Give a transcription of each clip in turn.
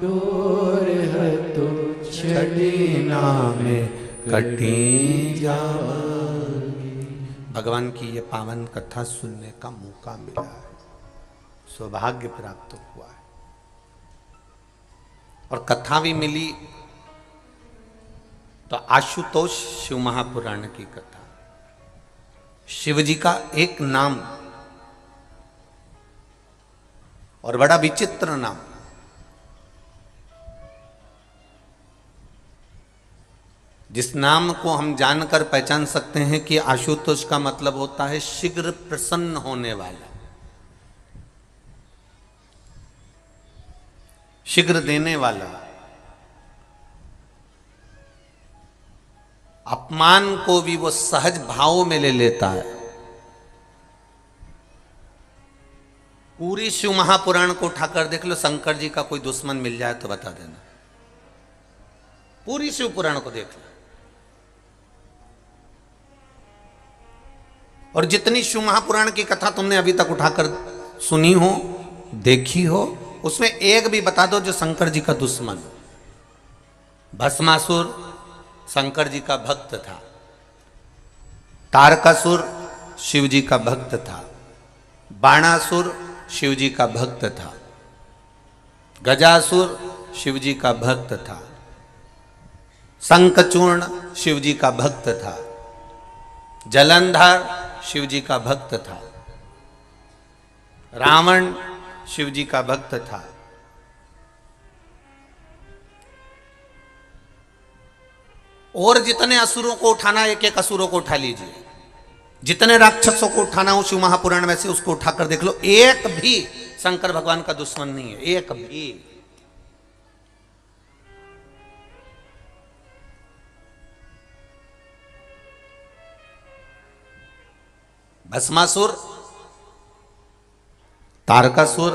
Door है तो छड़ी नामे कटी जावांगी। भगवान की ये पावन कथा सुनने का मौका मिला है, सौभाग्य प्राप्त हुआ है। और कथा भी मिली तो आशुतोष शिव महापुराण की कथा। शिव जी का एक नाम और बड़ा विचित्र नाम। जिस नाम को हम जानकर पहचान सकते हैं कि आशुतोष का मतलब होता है शीघ्र प्रसन्न होने वाला, शीघ्र देने वाला। अपमान को भी वो सहज भाव में ले लेता है। पूरी शिव महापुराण को उठाकर देख लो, शंकर जी का कोई दुश्मन मिल जाए तो बता देना। पूरी शिव पुराण को देख लो, और जितनी शिव महापुराण की कथा तुमने अभी तक उठाकर सुनी हो, देखी हो, उसमें एक भी बता दो जो शंकर जी का दुश्मन। भस्मासुर शंकर जी का भक्त था, तारकासुर शिव जी का भक्त था, बाणासुर शिव जी का भक्त था, गजासुर शिव जी का भक्त था, शंखचूर्ण शिव जी का भक्त था, जलंधर शिव जी का भक्त था, रावण शिव जी का भक्त था, और जितने असुरों को उठाना, एक एक असुरों को उठा लीजिए, जितने राक्षसों को उठाना हो शिव महापुराण में से उसको उठाकर देख लो, एक भी शंकर भगवान का दुश्मन नहीं है, एक भी। भस्मासुर, तारकासुर,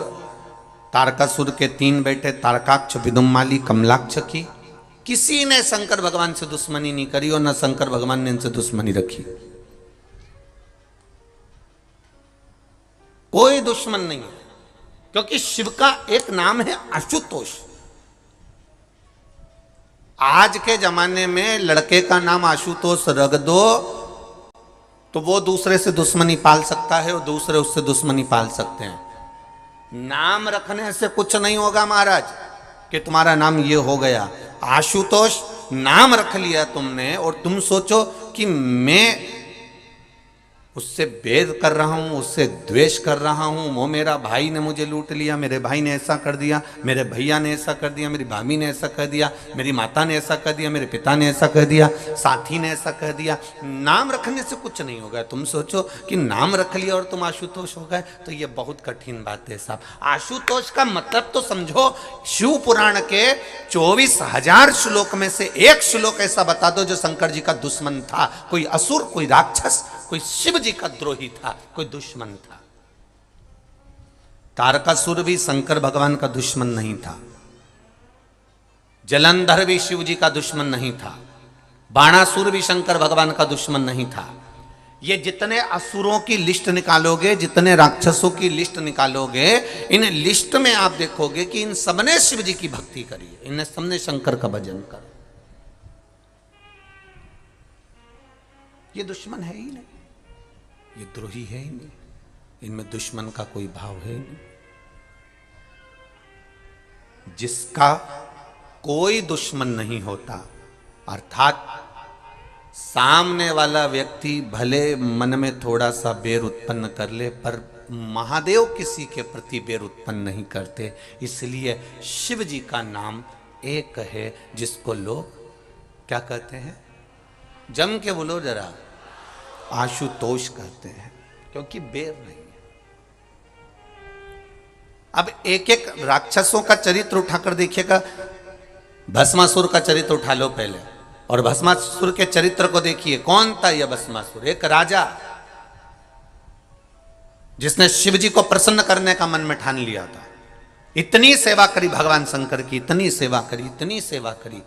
तारकासुर के 3 बेटे तारकाक्ष, विदुम्माली, कमलाक्ष की किसी ने शंकर भगवान से दुश्मनी नहीं करी और न शंकर भगवान ने इनसे दुश्मनी रखी। कोई दुश्मन नहीं है, क्योंकि शिव का एक नाम है आशुतोष। आज के जमाने में लड़के का नाम आशुतोष रख दो तो वो दूसरे से दुश्मनी पाल सकता है और दूसरे उससे दुश्मनी पाल सकते हैं। नाम रखने से कुछ नहीं होगा महाराज कि तुम्हारा नाम ये हो गया। आशुतोष नाम रख लिया तुमने और तुम सोचो कि मैं उससे भेद कर रहा हूं, उससे द्वेष कर रहा हूं, वो मेरा भाई ने मुझे लूट लिया, मेरे भाई ने ऐसा कर दिया, मेरे भैया ने ऐसा कर दिया, मेरी भाभी ने ऐसा कर दिया, मेरी माता ने ऐसा कर दिया, मेरे पिता ने ऐसा कर दिया, साथी ने ऐसा कर दिया। नाम रखने से कुछ नहीं होगा। तुम सोचो कि नाम रख लिया और तुम आशुतोष हो गए, तो ये बहुत कठिन बात है साहब। आशुतोष का मतलब तो समझो, शिव पुराण के 24,000 श्लोक में से एक श्लोक ऐसा बता दो जो शंकर जी का दुश्मन था। कोई असुर, कोई राक्षस, कोई शिव जी का द्रोही था, कोई दुश्मन था। तारकासुर भी शंकर भगवान का दुश्मन नहीं था, जलंधर भी शिव जी का दुश्मन नहीं था, बाणासुर भी शंकर भगवान का दुश्मन नहीं था। ये जितने असुरों की लिस्ट निकालोगे, जितने राक्षसों की लिस्ट निकालोगे, इन लिस्ट में आप देखोगे कि इन सबने शिव जी की भक्ति करी है, इन सबने शंकर का भजन करा। ये दुश्मन है ही नहीं, ये द्रोही है ही नहीं, इनमें दुश्मन का कोई भाव है ही नहीं। जिसका कोई दुश्मन नहीं होता, अर्थात सामने वाला व्यक्ति भले मन में थोड़ा सा बैर उत्पन्न कर ले, पर महादेव किसी के प्रति बैर उत्पन्न नहीं करते। इसलिए शिव जी का नाम एक है जिसको लोग क्या कहते हैं, जम के बोलो जरा, आशुतोष कहते हैं, क्योंकि बैर नहीं है। अब एक एक राक्षसों का चरित्र उठाकर देखिएगा। भस्मासुर का चरित्र उठा लो पहले, और भस्मासुर के चरित्र को देखिए। कौन था यह भस्मासुर? एक राजा जिसने शिव जी को प्रसन्न करने का मन में ठान लिया था। इतनी सेवा करी भगवान शंकर की, इतनी सेवा करी, इतनी सेवा करी।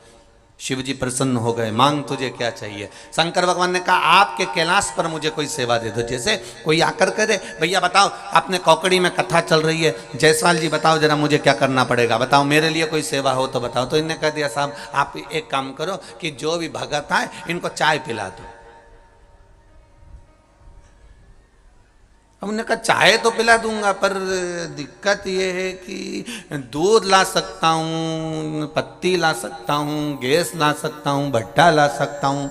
शिव जी प्रसन्न हो गए, मांग तुझे क्या चाहिए। शंकर भगवान ने कहा आपके कैलाश पर मुझे कोई सेवा दे दो। जैसे कोई आकर करे, भैया बताओ आपने कौकड़ी में कथा चल रही है, जायसवाल जी बताओ जरा मुझे क्या करना पड़ेगा, बताओ मेरे लिए कोई सेवा हो तो बताओ। तो इन्होंने कह दिया साहब आप एक काम करो कि जो भी भगत है इनको चाय पिला दो। हमने कहा चाय तो पिला दूंगा, पर दिक्कत ये है कि दूध ला सकता हूँ, पत्ती ला सकता हूँ, गैस ला सकता हूँ, भट्टा ला सकता हूँ,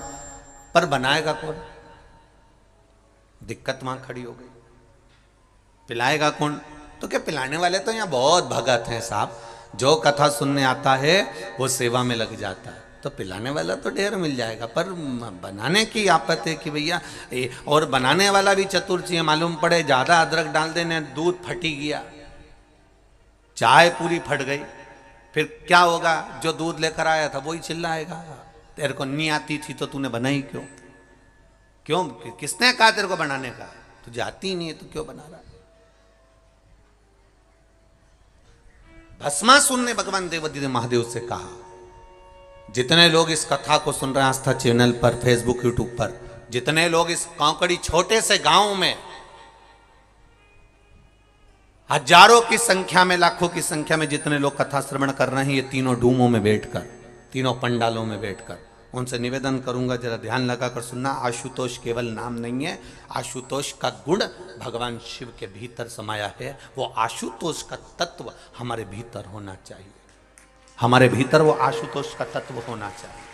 पर बनाएगा कौन? दिक्कत वहां खड़ी हो गई, पिलाएगा कौन? तो क्या पिलाने वाले तो यहाँ बहुत भगत हैं साहब, जो कथा सुनने आता है वो सेवा में लग जाता है, तो पिलाने वाला तो ढेर मिल जाएगा, पर बनाने की आपत है कि भैया। और बनाने वाला भी चतुर चाहिए, मालूम पड़े ज्यादा अदरक डाल देने दूध फटी गया, चाय पूरी फट गई, फिर क्या होगा? जो दूध लेकर आया था वही चिल्लाएगा तेरे को नहीं आती थी तो तूने बनाई क्यों? क्यों? किसने कहा तेरे को बनाने का? तुझे आती नहीं है तो क्यों बना रहा? भस्मासुर ने भगवान देवादिदेव महादेव से कहा, जितने लोग इस कथा को सुन रहे हैं आस्था चैनल पर, फेसबुक, यूट्यूब पर, जितने लोग इस कौकड़ी छोटे से गांव में हजारों की संख्या में, लाखों की संख्या में जितने लोग कथा श्रवण कर रहे हैं, ये तीनों डूमों में बैठकर, तीनों पंडालों में बैठकर, उनसे निवेदन करूंगा जरा ध्यान लगाकर सुनना। आशुतोष केवल नाम नहीं है, आशुतोष का गुण भगवान शिव के भीतर समाया है। वो आशुतोष का तत्व हमारे भीतर होना चाहिए, हमारे भीतर वो आशुतोष का तत्व होना चाहिए।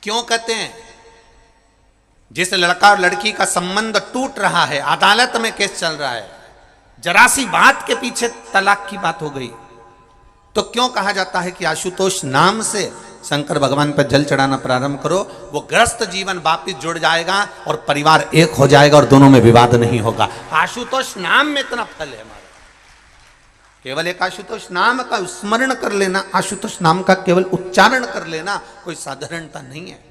क्यों कहते हैं? जिस लड़का और लड़की का संबंध टूट रहा है, अदालत में केस चल रहा है, जरा सी बात के पीछे तलाक की बात हो गई, तो क्यों कहा जाता है कि आशुतोष नाम से शंकर भगवान पर जल चढ़ाना प्रारंभ करो, वो ग्रस्त जीवन वापिस जुड़ जाएगा और परिवार एक हो जाएगा और दोनों में विवाद नहीं होगा। आशुतोष नाम में इतना फल है हमारा। केवल एक आशुतोष नाम का स्मरण कर लेना, आशुतोष नाम का केवल उच्चारण कर लेना कोई साधारणता नहीं है।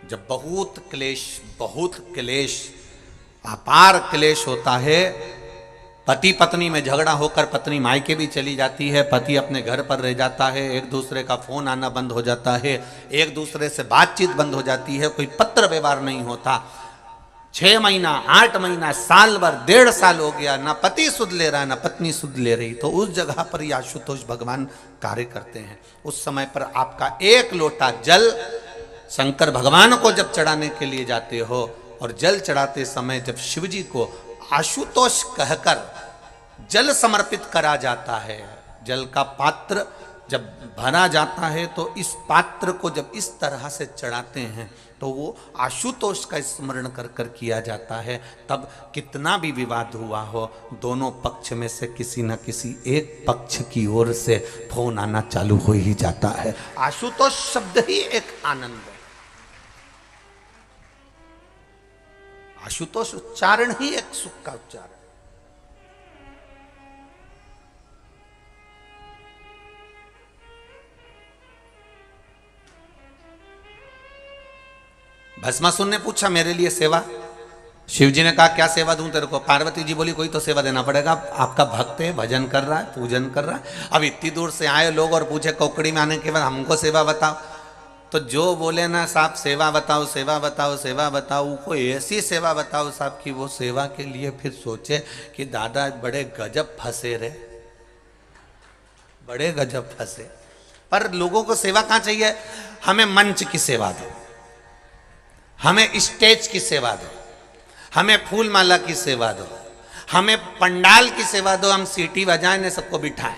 जब बहुत क्लेश अपार क्लेश होता है, पति पत्नी में झगड़ा होकर पत्नी मायके भी चली जाती है, पति अपने घर पर रह जाता है, एक दूसरे का फोन आना बंद हो जाता है, एक दूसरे से बातचीत बंद हो जाती है, कोई पत्र व्यवहार नहीं होता, 6 महीना 8 महीना साल भर 1.5 साल हो गया, ना पति सुध ले रहा ना पत्नी सुध ले रही, तो उस जगह पर ये आशुतोष भगवान कार्य करते हैं। उस समय पर आपका एक लोटा जल शंकर भगवान को जब चढ़ाने के लिए जाते हो, और जल चढ़ाते समय जब शिव जी को आशुतोष कहकर जल समर्पित करा जाता है, जल का पात्र जब भरा जाता है, तो इस पात्र को जब इस तरह से चढ़ाते हैं तो वो आशुतोष का स्मरण कर कर किया जाता है। तब कितना भी विवाद हुआ हो, दोनों पक्ष में से किसी न किसी एक पक्ष की ओर से फोन आना चालू हो ही जाता है। आशुतोष शब्द ही एक आनंद है, आशुतोष उच्चारण ही एक सुख का उच्चारण। भस्मासुर ने पूछा मेरे लिए सेवा, शिव जी ने कहा क्या सेवा दूं तेरे को? पार्वती जी बोली कोई तो सेवा देना पड़ेगा, आपका भक्त है, भजन कर रहा है, पूजन कर रहा है, अब इतनी दूर से आए लोग और पूछे कौकड़ी में आने के बाद हमको सेवा बताओ, तो जो बोले ना साहब सेवा बताओ सेवा बताओ सेवा बताओ, कोई ऐसी सेवा बताओ साहब कि वो सेवा के लिए फिर सोचे कि दादा बड़े गजब फंसे रे, बड़े गजब फंसे। पर लोगों को सेवा कहाँ चाहिए? हमें मंच की सेवा दो, हमें स्टेज की सेवा दो, हमें फूल माला की सेवा दो, हमें पंडाल की सेवा दो, हम सीटी बजाएं ने सबको बिठाएं।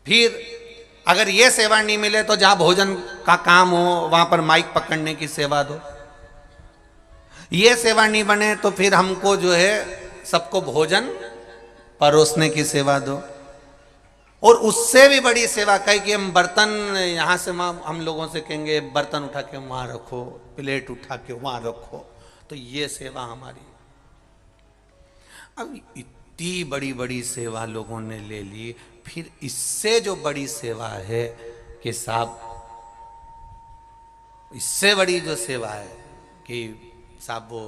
फिर अगर ये सेवा नहीं मिले तो जहां भोजन का काम हो वहां पर माइक पकड़ने की सेवा दो। ये सेवा नहीं बने तो फिर हमको जो है सबको भोजन परोसने की सेवा दो। और उससे भी बड़ी सेवा कही कि हम बर्तन यहाँ से हम लोगों से कहेंगे बर्तन उठा के वहाँ रखो, प्लेट उठा के वहाँ रखो, तो ये सेवा हमारी। अब इतनी बड़ी बड़ी सेवा लोगों ने ले ली, फिर इससे जो बड़ी सेवा है कि साहब इससे बड़ी जो सेवा है कि साहब वो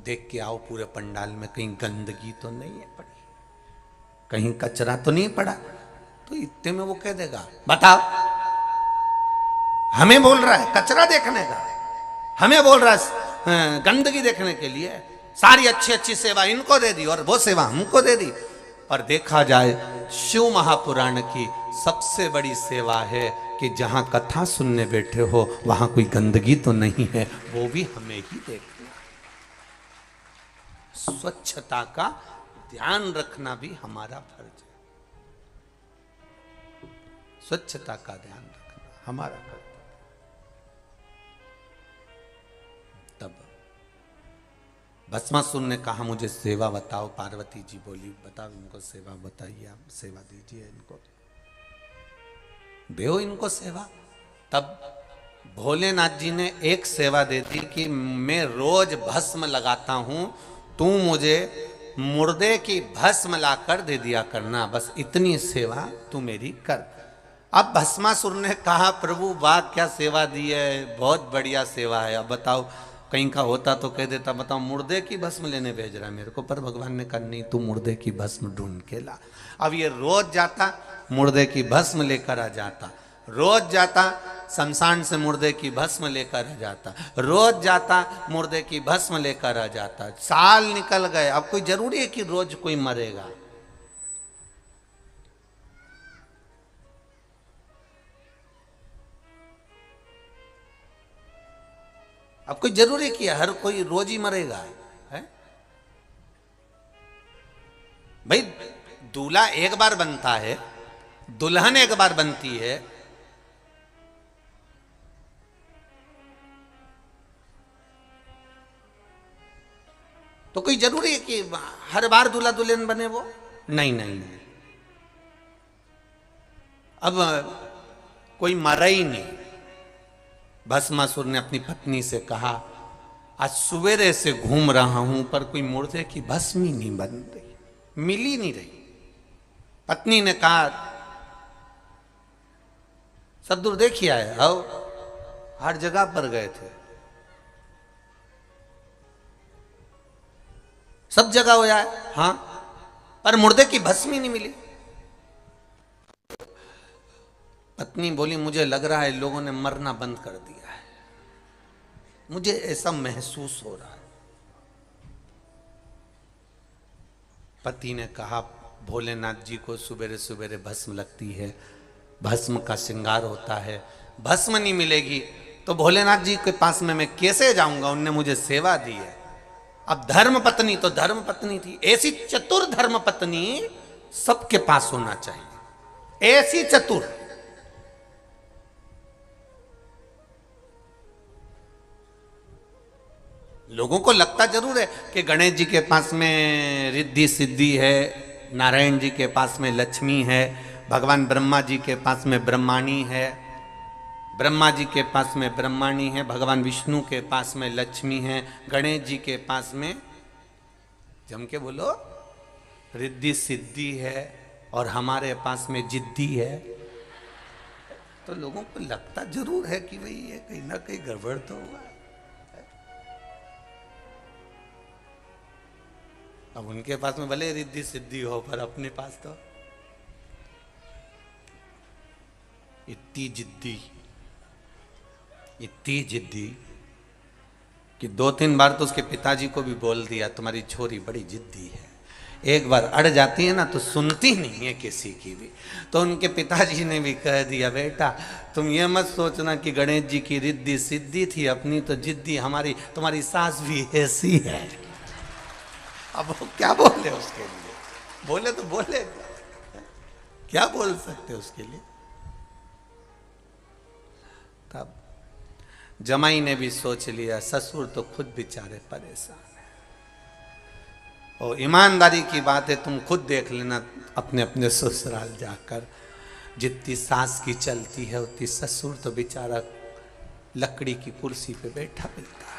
देख के आओ पूरे पंडाल में कहीं गंदगी तो नहीं है पड़ी, कहीं कचरा तो नहीं पड़ा, तो इतने में वो कह देगा बताओ, हमें बोल रहा है कचरा देखने का, हमें बोल रहा है गंदगी देखने के लिए, सारी अच्छी अच्छी सेवा इनको दे दी और वो सेवा हमको दे दी। पर देखा जाए शिव महापुराण की सबसे बड़ी सेवा है कि जहां कथा सुनने बैठे हो वहां कोई गंदगी तो नहीं है, वो भी हमें ही देखना। स्वच्छता का ध्यान रखना भी हमारा फर्ज है, स्वच्छता का ध्यान रखना हमारा फर्ज। तब भस्मासुर ने कहा मुझे सेवा बताओ, पार्वती जी बोली बताओ इनको सेवा बताइए, आप सेवा दीजिए इनको, दो इनको सेवा। तब भोलेनाथ जी ने एक सेवा दे दी कि मैं रोज भस्म लगाता हूं, तू मुझे मुर्दे की भस्म लाकर दे दिया करना, बस इतनी सेवा तू मेरी कर। अब भस्मासुर ने कहा प्रभु वाह क्या सेवा दी है, बहुत बढ़िया सेवा है, अब बताओ कहीं का होता तो कह देता बताओ मुर्दे की भस्म लेने भेज रहा है मेरे को, पर भगवान ने कहा नहीं तू मुर्दे की भस्म ढूंढ के ला। अब ये रोज जाता मुर्दे की भस्म लेकर आ जाता, रोज जाता शमशान से मुर्दे की भस्म लेकर आ जाता, रोज जाता मुर्दे की भस्म लेकर आ जाता। साल निकल गए, अब कोई जरूरी है कि रोज कोई मरेगा? अब कोई जरूरी किया हर कोई रोज ही मरेगा है? भाई दूल्हा एक बार बनता है, दुल्हन एक बार बनती है, तो कोई जरूरी है कि हर बार दूल्हा दुल्हन बने वो? नहीं नहीं नहीं। अब कोई मरा ही नहीं। भस्मासुर ने अपनी पत्नी से कहा आज सवेरे से घूम रहा हूं पर कोई मुर्दे की भस्म ही नहीं बन रही, मिल ही नहीं रही। पत्नी ने कहा सद्दूर देखिए आए, आओ हर जगह पर गए थे, सब जगह हो जाए हाँ, पर मुर्दे की भस्म ही नहीं मिली। पत्नी बोली मुझे लग रहा है लोगों ने मरना बंद कर दिया है, मुझे ऐसा महसूस हो रहा है। पति ने कहा भोलेनाथ जी को सुबेरे सुबेरे भस्म लगती है, भस्म का श्रृंगार होता है, भस्म नहीं मिलेगी तो भोलेनाथ जी के पास में मैं कैसे जाऊंगा, उनने मुझे सेवा दी है। अब धर्म पत्नी तो धर्म पत्नी थी, ऐसी चतुर धर्म पत्नी सबके पास होना चाहिए, ऐसी चतुर। लोगों को लगता जरूर है कि गणेश जी के पास में रिद्धि सिद्धि है, नारायण जी के पास में लक्ष्मी है, भगवान ब्रह्मा जी के पास में ब्रह्माणी है, ब्रह्मा जी के पास में ब्रह्माणी है, भगवान विष्णु के पास में लक्ष्मी है, गणेश जी के पास में जम के बोलो रिद्धि सिद्धि है, और हमारे पास में जिद्दी है। तो लोगों को लगता जरूर है कि भाई ये कहीं ना कहीं गड़बड़ तो हुआ। अब उनके पास में भले रिद्धि सिद्धि हो पर अपने पास तो इतनी जिद्दी कि 2-3 बार तो उसके पिताजी को भी बोल दिया तुम्हारी छोरी बड़ी जिद्दी है, एक बार अड़ जाती है ना तो सुनती नहीं है किसी की भी। तो उनके पिताजी ने भी कह दिया बेटा तुम ये मत सोचना कि गणेश जी की रिद्धि सिद्धि थी, अपनी तो जिद्दी हमारी, तुम्हारी सास भी ऐसी है। अब वो क्या बोले उसके लिए, बोले तो बोले, क्या बोल सकते उसके लिए। तब जमाई ने भी सोच लिया ससुर तो खुद बेचारे परेशान है, और ईमानदारी की बात है तुम खुद देख लेना अपने अपने ससुराल जाकर, जितनी सास की चलती है उतनी ससुर तो बेचारा लकड़ी की कुर्सी पे बैठा मिलता है।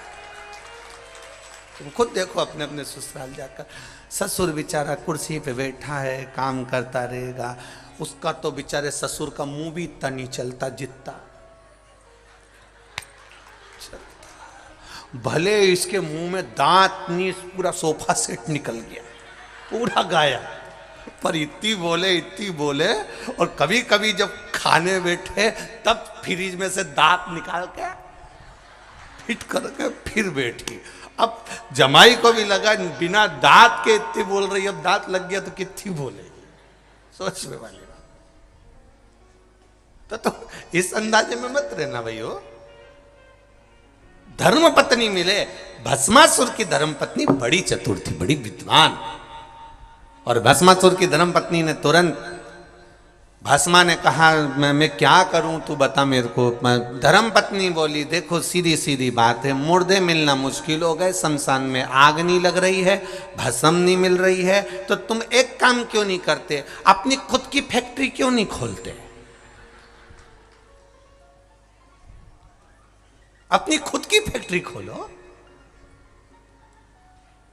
तुम खुद देखो अपने अपने ससुराल जाकर, ससुर बेचारा कुर्सी पे बैठा है काम करता रहेगा, उसका तो बेचारे ससुर का मुंह भी इतना नहीं चलता जितना भले इसके मुंह में दांत नहीं, पूरा सोफा सेट निकल गया, पूरा गाया। पर इतनी बोले और कभी कभी जब खाने बैठे तब फ्रिज में से दांत निकाल के फिट करके फिर बैठी। अब जमाई को भी लगा बिना दांत के इतनी बोल रही, अब दांत लग गया तो कितनी बोलेगी, सोचने वाली बात। तो इस अंदाजे में मत रहना भैया। धर्म पत्नी मिले, भस्मासुर की धर्म पत्नी बड़ी चतुर थी, बड़ी विद्वान। और भस्मासुर की धर्म पत्नी ने तुरंत, भस्मा ने कहा मैं क्या करूं तू बता मेरे को। धर्म पत्नी बोली देखो सीधी सीधी बात है, मुर्दे मिलना मुश्किल हो गए, शमशान में आग नहीं लग रही है, भस्म नहीं मिल रही है, तो तुम एक काम क्यों नहीं करते, अपनी खुद की फैक्ट्री क्यों नहीं खोलते, अपनी खुद की फैक्ट्री खोलो।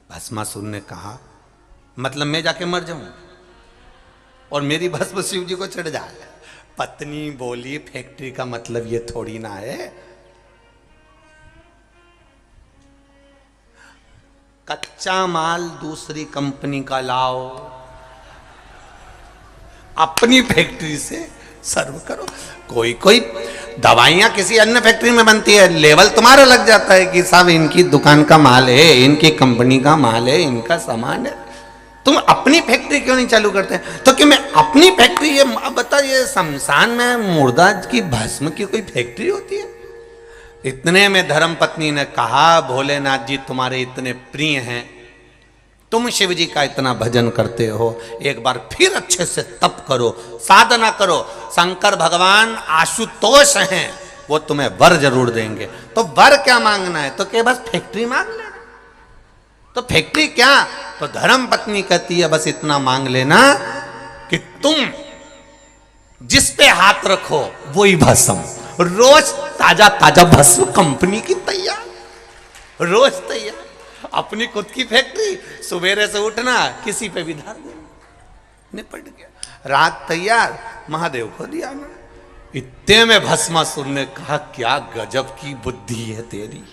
भस्मासुर ने कहा मतलब मैं जाके मर जाऊं और मेरी भस्म शिव जी को चढ़ जाए। पत्नी बोली फैक्ट्री का मतलब ये थोड़ी ना है, कच्चा माल दूसरी कंपनी का लाओ, अपनी फैक्ट्री से सर्व करो। कोई कोई दवाइयां किसी अन्य फैक्ट्री में बनती है, लेवल तुम्हारा लग जाता है कि साहब इनकी दुकान का माल है, इनकी कंपनी का माल है, इनका सामान है। तुम अपनी फैक्ट्री क्यों नहीं चालू करते? तो कि मैं अपनी फैक्ट्री, ये बता, ये शमशान में मुर्दा की भस्म की कोई फैक्ट्री होती है? इतने में धर्म पत्नी ने कहा भोलेनाथ जी तुम्हारे इतने प्रिय हैं, तुम शिव जी का इतना भजन करते हो, एक बार फिर अच्छे से तप करो, साधना करो। शंकर भगवान आशुतोष हैं, वो तुम्हें वर जरूर देंगे। तो वर क्या मांगना है? तो क्या बस फैक्ट्री मांग लेना? तो फैक्ट्री क्या? तो धर्म पत्नी कहती है बस इतना मांग लेना कि तुम जिस पे हाथ रखो वही भस्म, रोज ताजा ताजा भस्म कंपनी की तैयार, रोज तैयार। अपनी खुद की फैक्ट्री, सवेरे से उठना किसी पे भी धार देना, निपट गया। रात तैयार, महादेव को दिया ना। इतने में भस्मासुर ने कहा क्या गजब की बुद्धि है तेरी,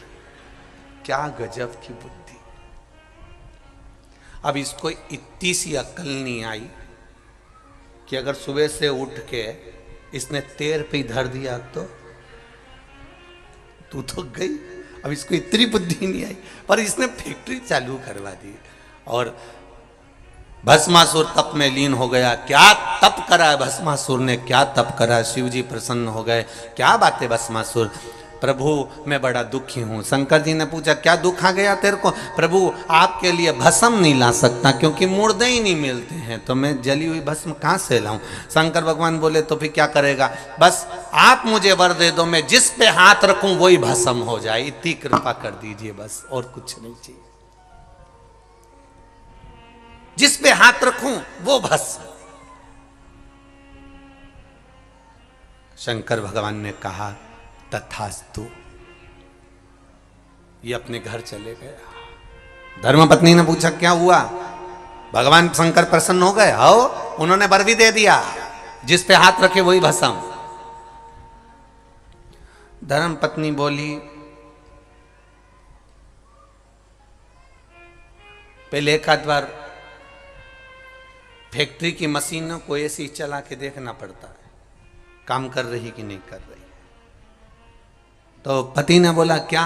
क्या गजब की बुद्धि। अब इसको इतनी सी अक्ल नहीं आई कि अगर सुबह से उठ के इसने तेर पे धर दिया तो तू तो गई। अब इसको इतनी बुद्धि नहीं आई, पर इसने फैक्ट्री चालू करवा दी और भस्मासुर तप में लीन हो गया। क्या तप करा भस्मासुर ने, क्या तप करा, शिव जी प्रसन्न हो गए। क्या बात है भस्मासुर, प्रभु मैं बड़ा दुखी हूं। शंकर जी ने पूछा क्या दुख आ गया तेरे को? प्रभु आपके लिए भस्म नहीं ला सकता क्योंकि मुर्दे ही नहीं मिलते हैं, तो मैं जली हुई भस्म कहां से लाऊं? शंकर भगवान बोले तो फिर क्या करेगा? बस आप मुझे वर दे दो, मैं जिस पे हाथ रखूं वही भस्म हो जाए, इतनी कृपा कर दीजिए बस, और कुछ नहीं चाहिए। जिस पे हाथ रखूं वो भस्म। शंकर भगवान ने कहा तथास्तु, ये अपने घर चले गया। धर्मपत्नी ने पूछा क्या हुआ? भगवान शंकर प्रसन्न हो गए? आओ, उन्होंने वर भी दे दिया, जिस पे हाथ रखे वही भस्म। धर्मपत्नी बोली पहले एक आध बार फैक्ट्री की मशीनों को ऐसे ही चला के देखना पड़ता है काम कर रही कि नहीं कर रही। तो पति ने बोला क्या?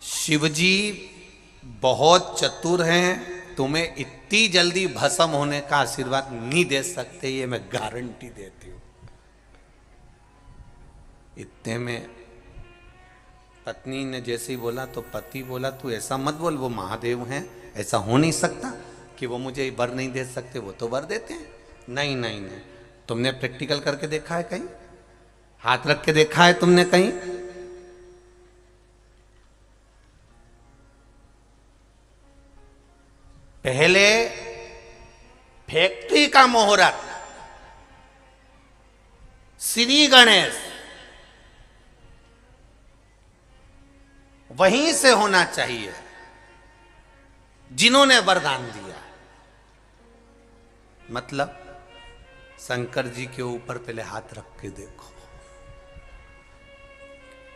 शिवजी बहुत चतुर हैं, तुम्हें इतनी जल्दी भस्म होने का आशीर्वाद नहीं दे सकते, ये मैं गारंटी देती हूं। इतने में पत्नी ने जैसे ही बोला तो पति बोला तू ऐसा मत बोल, वो महादेव हैं, ऐसा हो नहीं सकता कि वो मुझे वर नहीं दे सकते, वो तो वर देते हैं। नहीं नहीं नहीं, तुमने प्रैक्टिकल करके देखा है कहीं? हाथ रख के देखा है तुमने कहीं? पहले फैक्ट्री का मुहूर्त श्री गणेश वहीं से होना चाहिए जिन्होंने वरदान दिया। मतलब शंकर जी के ऊपर पहले हाथ रख के देखो,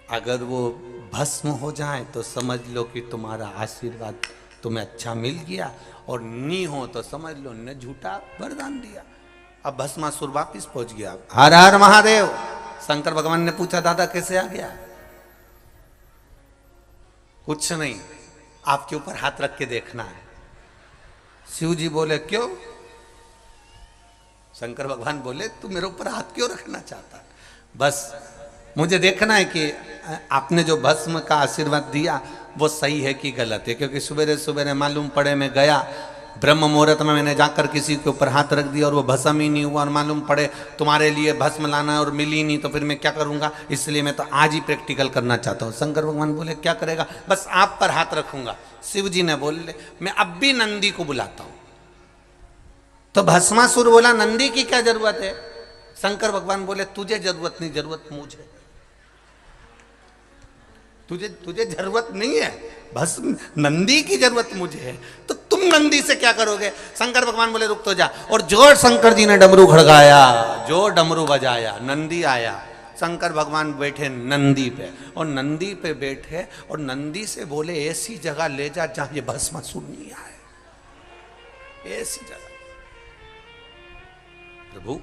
अगर वो भस्म हो जाए तो समझ लो कि तुम्हारा आशीर्वाद तुम्हें अच्छा मिल गया, और नी हो तो समझ लो ने झूठा वरदान दिया। अब भस्मासुर वापिस पहुंच गया। हर हर महादेव। शंकर भगवान ने पूछा दादा कैसे आ गया? कुछ नहीं, आपके ऊपर हाथ रख के देखना है। शिव जी बोले क्यों? शंकर भगवान बोले तू मेरे ऊपर हाथ क्यों रखना चाहता? बस मुझे देखना है कि आपने जो भस्म का आशीर्वाद दिया वो सही है कि गलत है, क्योंकि सवेरे सवेरे मालूम पड़े मैं गया ब्रह्म मुहूर्त में, मैंने जाकर किसी के ऊपर हाथ रख दिया और वो भस्म ही नहीं हुआ, और मालूम पड़े तुम्हारे लिए भस्म लाना है और मिली नहीं, तो फिर मैं क्या करूंगा? इसलिए मैं तो आज ही प्रैक्टिकल करना चाहता हूँ। शंकर भगवान बोले क्या करेगा? बस आप पर हाथ रखूंगा। शिव जी ने बोले मैं अब भी नंदी को बुलाता हूं। तो भस्मासुर बोला नंदी की क्या जरूरत है? शंकर भगवान बोले तुझे जरूरत नहीं, जरूरत मुझे। तुझे जरूरत नहीं है, भस्म नंदी की जरूरत मुझे है। तो तुम नंदी से क्या करोगे? शंकर भगवान बोले रुक तो जा। और जो शंकर जी ने डमरू खड़काया, जो डमरू बजाया, नंदी आया। शंकर भगवान बैठे नंदी पे, और नंदी पे बैठे और नंदी से बोले ऐसी जगह ले जा जहां ये भस्मासुर नहीं आए, ऐसी जगह। प्रभु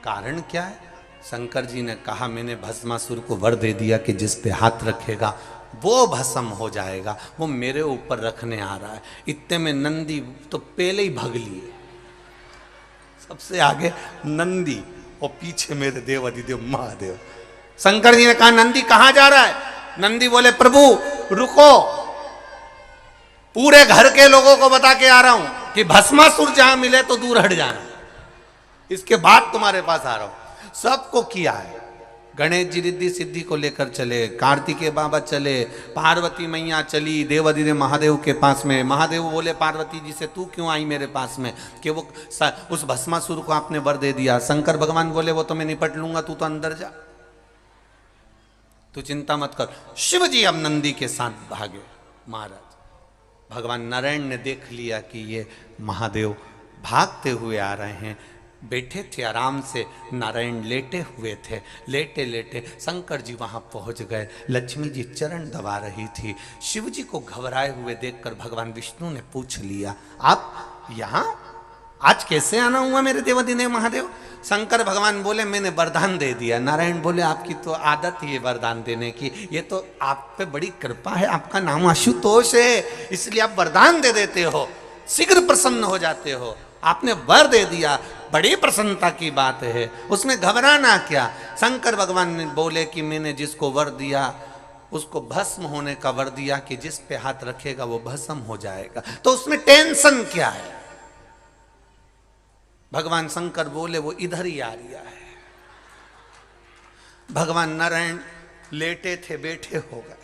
कारण क्या है? शंकर जी ने कहा मैंने भस्मासुर को वर दे दिया कि जिस पे हाथ रखेगा वो भस्म हो जाएगा, वो मेरे ऊपर रखने आ रहा है। इतने में नंदी तो पहले ही भाग लिए, सबसे आगे नंदी और पीछे मेरे देव अधिदेव महादेव। शंकर जी ने कहा नंदी कहां जा रहा है? नंदी बोले प्रभु रुको, पूरे घर के लोगों को बता के आ रहा हूं कि भस्मासुर जहां मिले तो दूर हट जाना, इसके बाद तुम्हारे पास आ रहा हूं। सबको किया है। गणेश जी रिद्धि सिद्धि को लेकर चले, कार्तिकेय बाबा चले, पार्वती मैया चली देवाधिदेव महादेव के पास में। महादेव बोले पार्वती जी से तू क्यों आई मेरे पास में, कि वो उस भस्मासुर को आपने वर दे दिया। शंकर भगवान बोले वो तो मैं निपट लूंगा, तू तो अंदर जा, तू चिंता मत कर। शिव जी अब नंदी के साथ भागे। महाराज भगवान नारायण ने देख लिया कि ये महादेव भागते हुए आ रहे हैं। बैठे थे आराम से, नारायण लेटे हुए थे। लेटे लेटे शंकर जी वहां पहुंच गए। लक्ष्मी जी चरण दबा रही थी। शिव जी को घबराए हुए देखकर भगवान विष्णु ने पूछ लिया आप यहां आज कैसे आना हुआ मेरे देवाधिदेव महादेव? शंकर भगवान बोले मैंने वरदान दे दिया। नारायण बोले आपकी तो आदत ही है वरदान देने की, ये तो आप पे बड़ी कृपा है, आपका नाम आशुतोष है, इसलिए आप वरदान दे देते हो, शीघ्र प्रसन्न हो जाते हो। आपने वर दे दिया, बड़ी प्रसन्नता की बात है, उसमें घबराना क्या। शंकर भगवान ने बोले कि मैंने जिसको वर दिया उसको भस्म होने का वर दिया कि जिस पे हाथ रखेगा वो भस्म हो जाएगा, तो उसमें टेंशन क्या है? भगवान शंकर बोले वो इधर ही आ रहा है। भगवान नारायण लेटे थे, बैठे हो गए।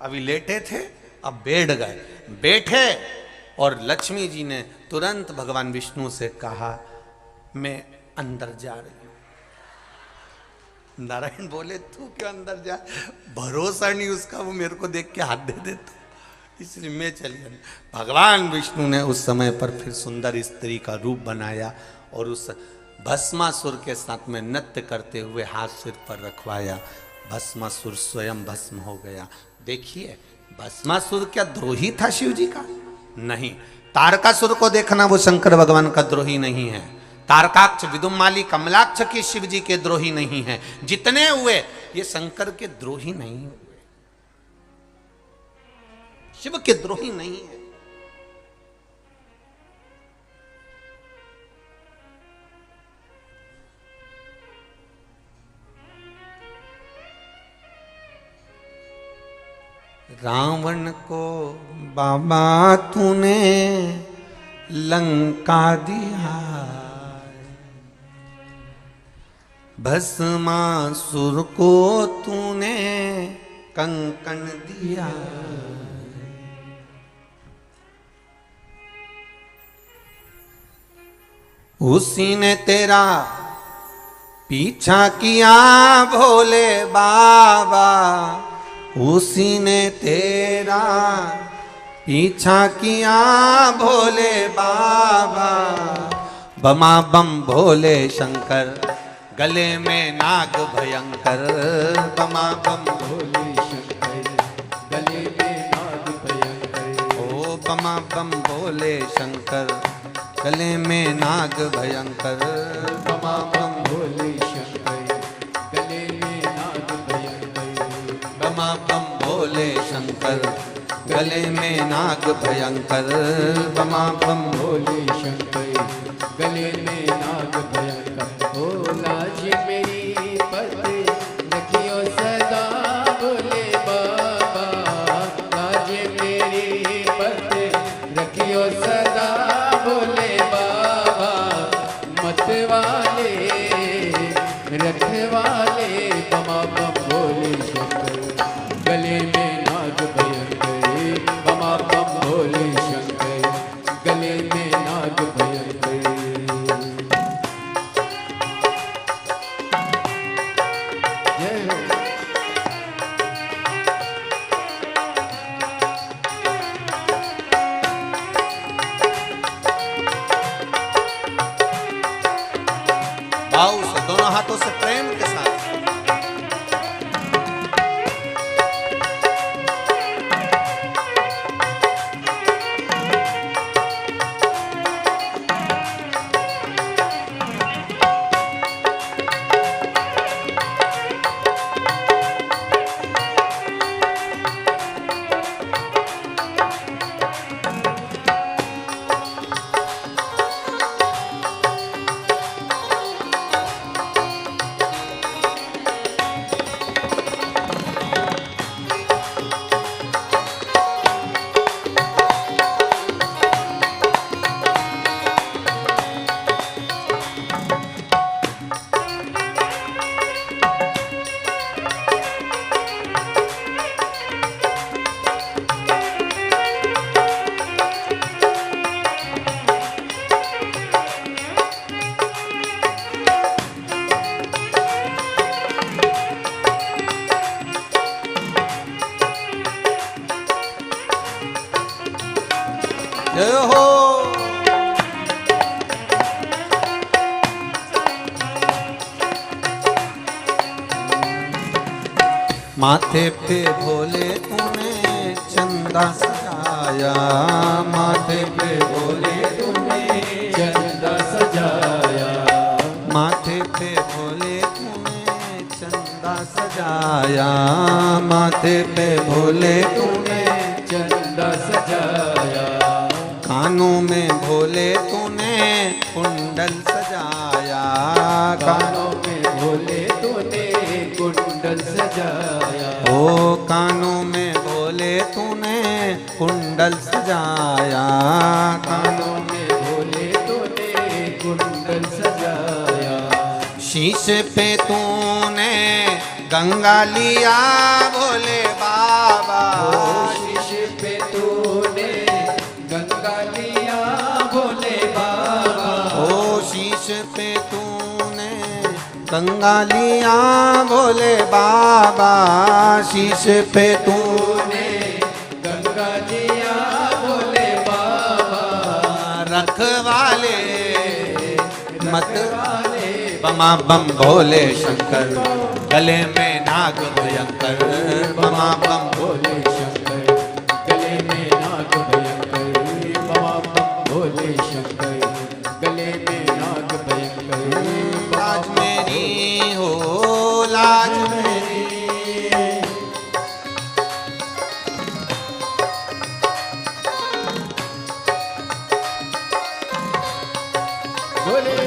अभी लेटे थे, अब बैठ गए। बैठे और लक्ष्मी जी ने तुरंत भगवान विष्णु से कहा मैं अंदर जा रही हूं। नारायण बोले तू क्यों अंदर जा? भरोसा नहीं उसका, वो मेरे को देख के हाथ दे देता, इसलिए मैं चली अंदर। भगवान विष्णु ने उस समय पर फिर सुंदर स्त्री का रूप बनाया और उस भस्मासुर के साथ में नृत्य करते हुए हाथ सिर पर रखवाया। भस्मासुर स्वयं भस्म हो गया। देखिए भस्मासुर क्या द्रोही था शिव जी का? नहीं। तारकासुर को देखना, वो शंकर भगवान का द्रोही नहीं है। तारकाक्ष, विदुमाली, कमलाक्ष के शिव जी के द्रोही नहीं है। जितने हुए ये शंकर के द्रोही नहीं हुए, शिव के द्रोही नहीं है। रावण को बाबा तूने लंका दिया, भस्मासुर को तूने कंकण दिया। उसी ने तेरा पीछा किया भोले बाबा, उसी ने तेरा पीछा किया भोले बाबा। बमा बम भोले शंकर गले में नाग भयंकर बमा बम भोले शंकर गले में नाग भयंकर। ओ बमा बम भोले शंकर गले में नाग भयंकर बमा बम भोले शंकर गले में नाग भयंकर। बमा बम भोले शंकर गले में नाग भयंकर बमा बम भोले शंकर गले में नाग भयंकर। ओ लाज मेरी पत रखियो सदा भोले बाबा, लाज मेरी पत रखियो सदा भोले बाबा। मत वाले रखवाले बमा बम भोले शंकर गले में नाग भयंकर। बमा बम भोले शंकर गले में नाग भयंकर। जय हो। भाव से दोनों हाथों से प्रेम के साथ जय हो। माथे पे भोले तूने चंदा सजाया, माथे पे भोले तूने चंदा सजाया, माथे पे भोले तूने चंदा सजाया, माथे पे भोले तूने चंदा सजाया। कानों में भोले तूने कुंडल सजाया, कानों में भोले तूने कुंडल सजाया। ओ कानों में भोले तूने कुंडल सजाया, कानों में भोले तूने कुंडल सजाया। शीश पे तूने गंगा लिया भोले बाबा, शीश पे तूने गंगा लिया भोले बाबा। ओ शीश पे तूने गंगा लिया भोले बाबा, शीश पे तूने गंगा लिया भोले बाबा। रखवाले मत वाले बमा बम भोले शंकर गले में नाग भयंकर बमा बम भोले शंकर गले में नाग भयंकर। बमा बम भोले शंकर गले में नाग भयंकर। लाज मेरी हो लाज मेरी भोले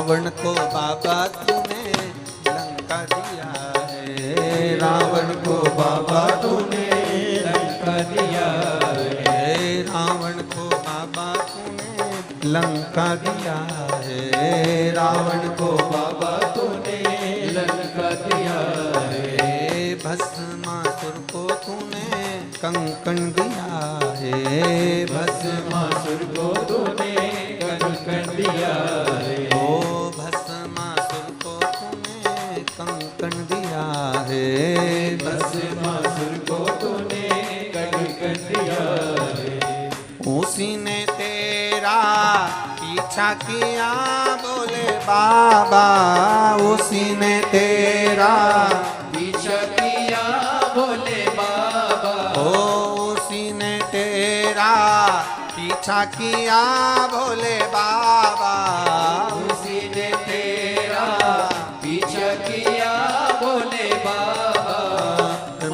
रावण को बाबा तूने लंका दिया है, रावण को बाबा तूने लंका दिया है, रावण को बाबा तूने लंका दिया है, रावण को बाबा तूने लंका दिया है, भस्मासुर को तूने कंकण दिया है, भस्मासुर को तूने कंकण दिया है, ओ भस्मासुर को तूने कंकण दिया है, भस्मासुर को तूने कंकण दिया है, उसी ने तेरा पीछा किया बोले बाबा, उसी ने तेरा पीछा किया बोले बाबा, ओ उसी ने तेरा पीछा किया बोले बाबा, उसी ने तेरा पीछा किया बोले बाबा,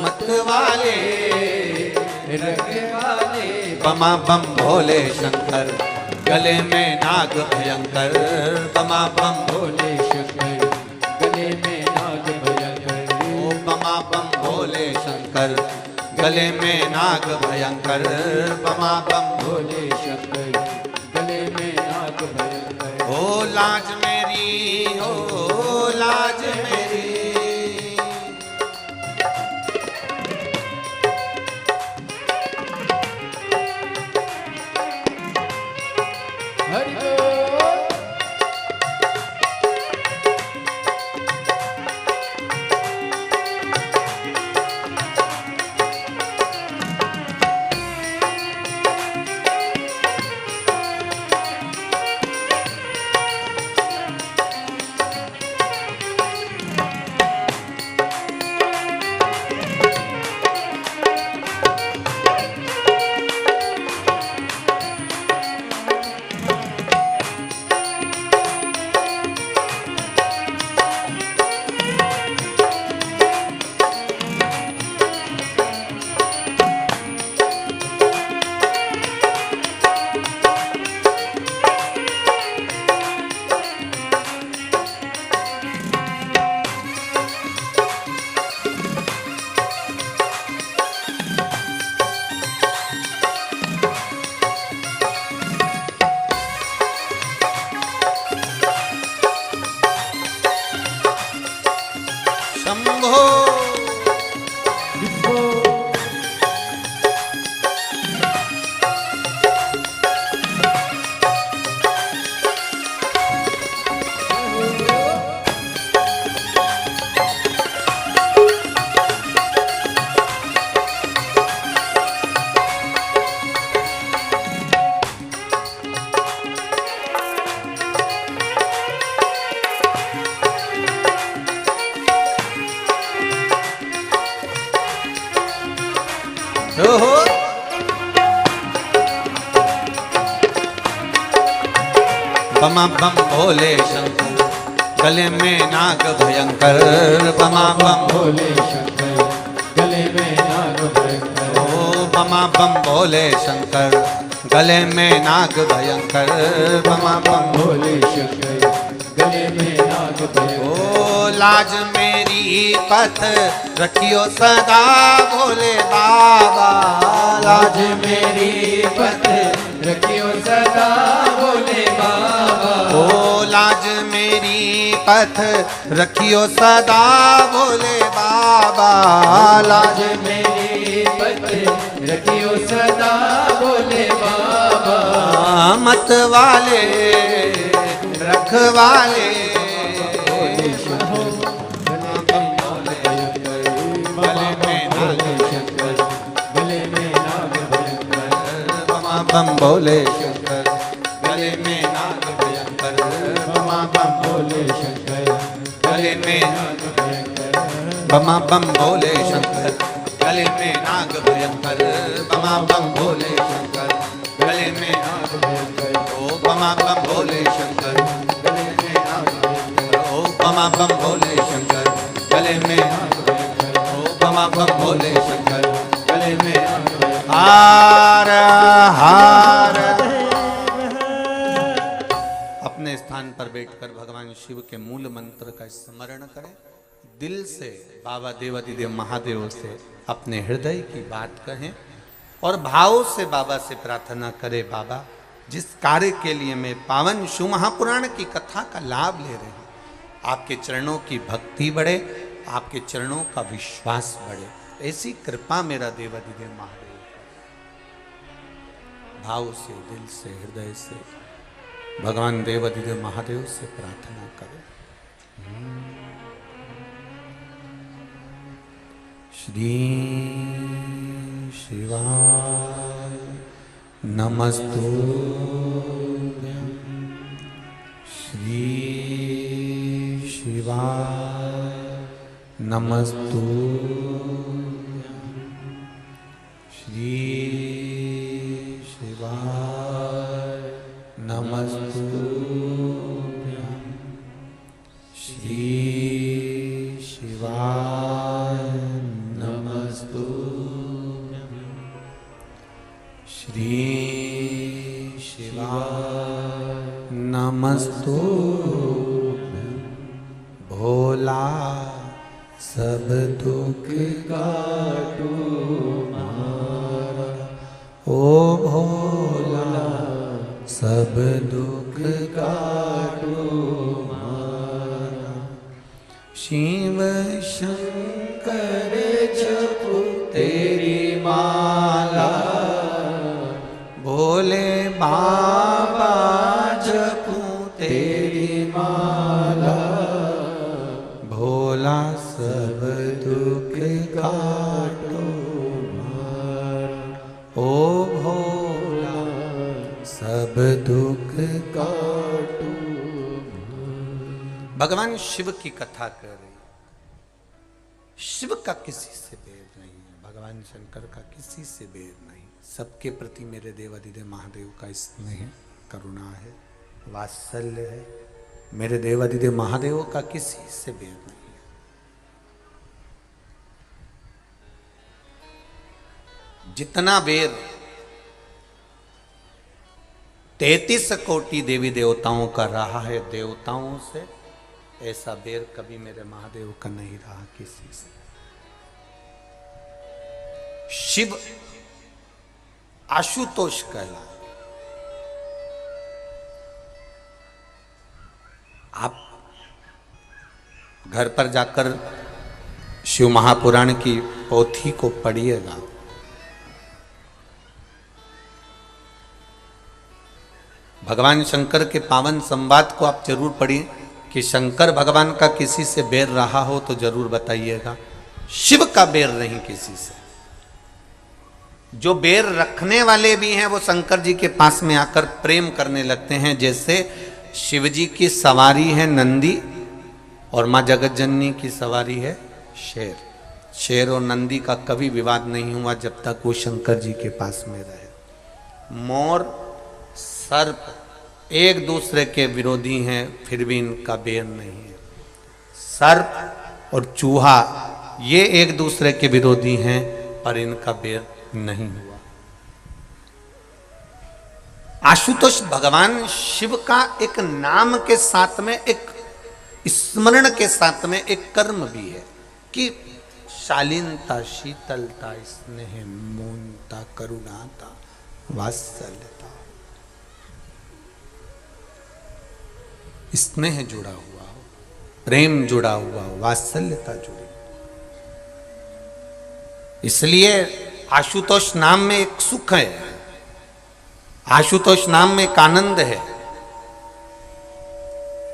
मत वाले रखने वाले बमा बम भोले शंकर, गले में नाग भयंकर, बमा बम भोले शंकर, गले में नाग भयंकर, ओ बमा बम भोले शंकर, गले में नाग भयंकर, बमा बम भोले शंकर, गले में नाग भयंकर, ओ लाज मेरी, ओ लाज मेरी, हरि बोल। शंभो ओहो बमा बम भोले शंकर, गले में नाग भयंकर, बमा बम भोले शंकर, गले में नाग भयंकर, ओ बमा बम भोले शंकर, गले में नाग भयंकर, बमा बम भोले शंकर, गले में नाग भयंकर, ओ लाज मेरी पथ रखियो सदा भोले बाबा, लाज मेरी पथ रखियो सदा भोले बाबा, ओ लाज मेरी पथ रखियो सदा भोले बाबा, लाज मेरी पथ रखियो सदा भोले बाबा, मत वाले रखवाले भोले शंकर, गले में नाग भयंकर, गले में नाग भयंकर, बमा बम भोले शंकर, गले में नाग भयंकर, बमा बम भोले शंकर, गले में नाग भयंकर, बमा बम भोले शंकर, गले में नाग भयंकर, बमा बम भोले शंकर, गले में नाग भयंकर, ओ बमा बम भोले शंकर, गले में नाग भयंकर, ओ बमा बम भोले शंकर, गले में नाग भयंकर, ओ बमा बम भोले शंकर, गले में नाग भयंकर, हार हार अपने स्थान स्थान पर बैठकर भगवान शिव के मूल मंत्र का स्मरण करें, दिल से बाबा देवाधिदेव महादेव से अपने हृदय की बात कहें और भाव से बाबा से प्रार्थना करें, बाबा जिस कार्य के लिए मैं पावन शिव महापुराण की कथा का लाभ ले रहे हैं, आपके चरणों की भक्ति बढ़े, आपके चरणों का विश्वास बढ़े, ऐसी कृपा मेरा देवाधिदेव महादेव। भाव से, दिल से, हृदय से भगवान देवाधिदेव महादेव से प्रार्थना करें। श्री शिवाय नमस्तुभ्यं, श्री शिवाय नमस्तुभ्यं, श्री शिवाय नमस्तुभ्यं, श्री शिवाय नमस्तुभ्यं, श्री शिवाय नमस्तुभ्यं। भोला सब दुख काटो मारा, ओ भोला सब दुख काटो मारा। शिव शंकर जपो तेरी माला, भोले बाबा जपो तेरी माला। भोला सब दुख काटो मारा, ओ भोला सब दुख काटो मारा। भगवान शिव की कथा कर रही, शिव का किसी से भेद नहीं है, भगवान शंकर का किसी से भेद नहीं, सबके प्रति मेरे देवाधिदेव महादेव का स्नेह करुणा है, वात्सल्य है। मेरे देवाधिदेव महादेव का किसी से भेद नहीं है। जितना बेर 33 कोटि देवी देवताओं का रहा है देवताओं से, ऐसा बेर कभी मेरे महादेव का नहीं रहा किसी से। शिव आशुतोष कहला। आप घर पर जाकर शिव महापुराण की पोथी को पढ़िएगा। भगवान शंकर के पावन संवाद को आप जरूर पढ़िए कि शंकर भगवान का किसी से बैर रहा हो तो जरूर बताइएगा। शिव का बैर नहीं किसी से। जो बैर रखने वाले भी हैं वो शंकर जी के पास में आकर प्रेम करने लगते हैं। जैसे शिव जी की सवारी है नंदी और माँ जगत जननी की सवारी है शेर। शेर और नंदी का कभी विवाद नहीं हुआ जब तक वो शंकर जी के पास में रहे। मोर सर्प एक दूसरे के विरोधी हैं, फिर भी इनका बैर नहीं है। सर्प और चूहा ये एक दूसरे के विरोधी हैं, पर इनका बैर नहीं हुआ। आशुतोष भगवान शिव का एक नाम के साथ में, एक स्मरण के साथ में एक कर्म भी है कि शालीनता, शीतलता, स्नेह, मौनता, करुणाता, वात्सल्यता, स्नेह जुड़ा हुआ हो, प्रेम जुड़ा हुआ हो, वात्सल्यता जुड़ी। इसलिए आशुतोष नाम में एक सुख है, आशुतोष नाम में एक आनंद है।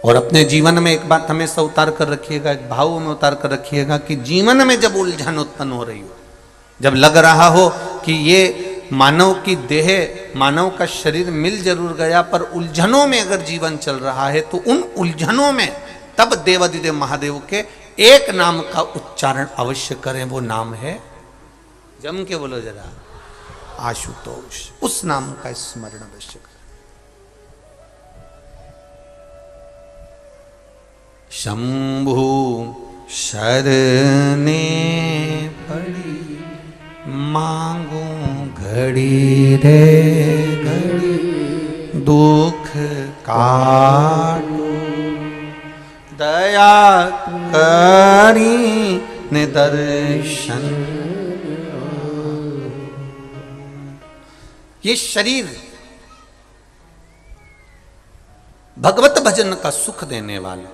और अपने जीवन में एक बात हमेशा उतार कर रखिएगा, एक भाव में उतार कर रखिएगा कि जीवन में जब उलझन उत्पन्न हो रही हो, जब लग रहा हो कि ये मानव की देह, मानव का शरीर मिल जरूर गया पर उलझनों में अगर जीवन चल रहा है, तो उन उलझनों में तब देवाधिदेव महादेव के एक नाम का उच्चारण अवश्य करें। वो नाम है, जम के बोलो जरा, आशुतोष। उस नाम का स्मरण अवश्य करें। शंभु शरणे पड़ी मांगू घड़ी रे घड़ी, दुख काटो दया करी निदर्शन। ये शरीर भगवत भजन का सुख देने वाला,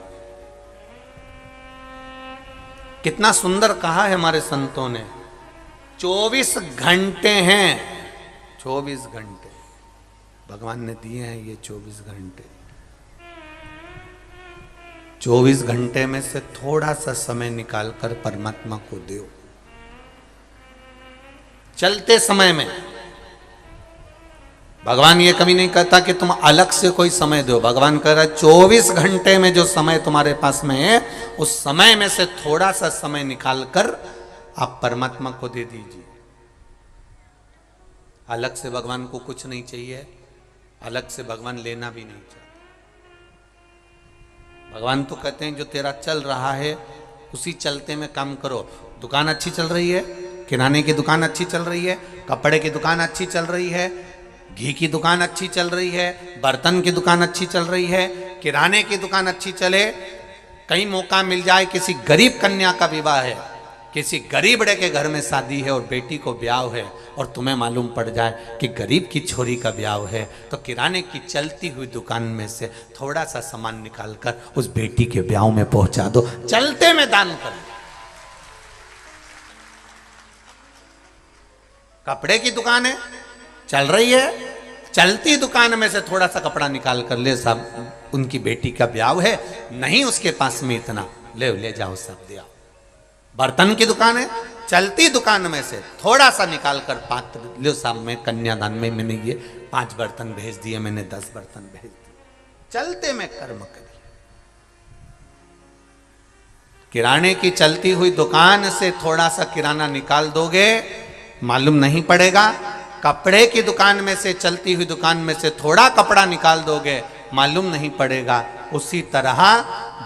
कितना सुंदर कहा है हमारे संतों ने, 24 घंटे हैं, 24 घंटे भगवान ने दिए हैं। ये 24 घंटे, 24 घंटे में से थोड़ा सा समय निकालकर परमात्मा को दो। चलते समय में भगवान ये कभी नहीं कहता कि तुम अलग से कोई समय दो। भगवान कह रहा है 24 घंटे में जो समय तुम्हारे पास में है, उस समय में से थोड़ा सा समय निकालकर आप परमात्मा को दे दीजिए। अलग से भगवान को कुछ नहीं चाहिए, अलग से भगवान लेना भी नहीं चाहते। भगवान तो कहते हैं जो तेरा चल रहा है उसी चलते में काम करो। दुकान अच्छी चल रही है, किराने की दुकान अच्छी चल रही है, कपड़े की दुकान अच्छी चल रही है, घी की दुकान अच्छी चल रही है, बर्तन की दुकान अच्छी चल रही है, किराने की दुकान अच्छी चले। कहीं मौका मिल जाए, किसी गरीब कन्या का विवाह है, किसी गरीब बड़े के घर में शादी है और बेटी को ब्याह है, और तुम्हें मालूम पड़ जाए कि गरीब की छोरी का ब्याह है, तो किराने की चलती हुई दुकान में से थोड़ा सा सामान निकालकर उस बेटी के ब्याह में पहुंचा दो। चलते में दान कर। कपड़े की दुकान है, चल रही है, चलती दुकान में से थोड़ा सा कपड़ा निकाल कर ले साहब, उनकी बेटी का ब्याह है, नहीं उसके पास में इतना, ले जाओ सब दिया। बर्तन की दुकान है, चलती दुकान में से थोड़ा सा निकाल कर पात्र लो साहब, मैं कन्यादान में मैंने ये 5 बर्तन भेज दिए, मैंने 10 बर्तन भेज दिए। चलते में कर्म करिए। किराने की चलती हुई दुकान से थोड़ा सा किराना निकाल दोगे, मालूम नहीं पड़ेगा। कपड़े की दुकान में से, चलती हुई दुकान में से थोड़ा कपड़ा निकाल दोगे, मालूम नहीं पड़ेगा। उसी तरह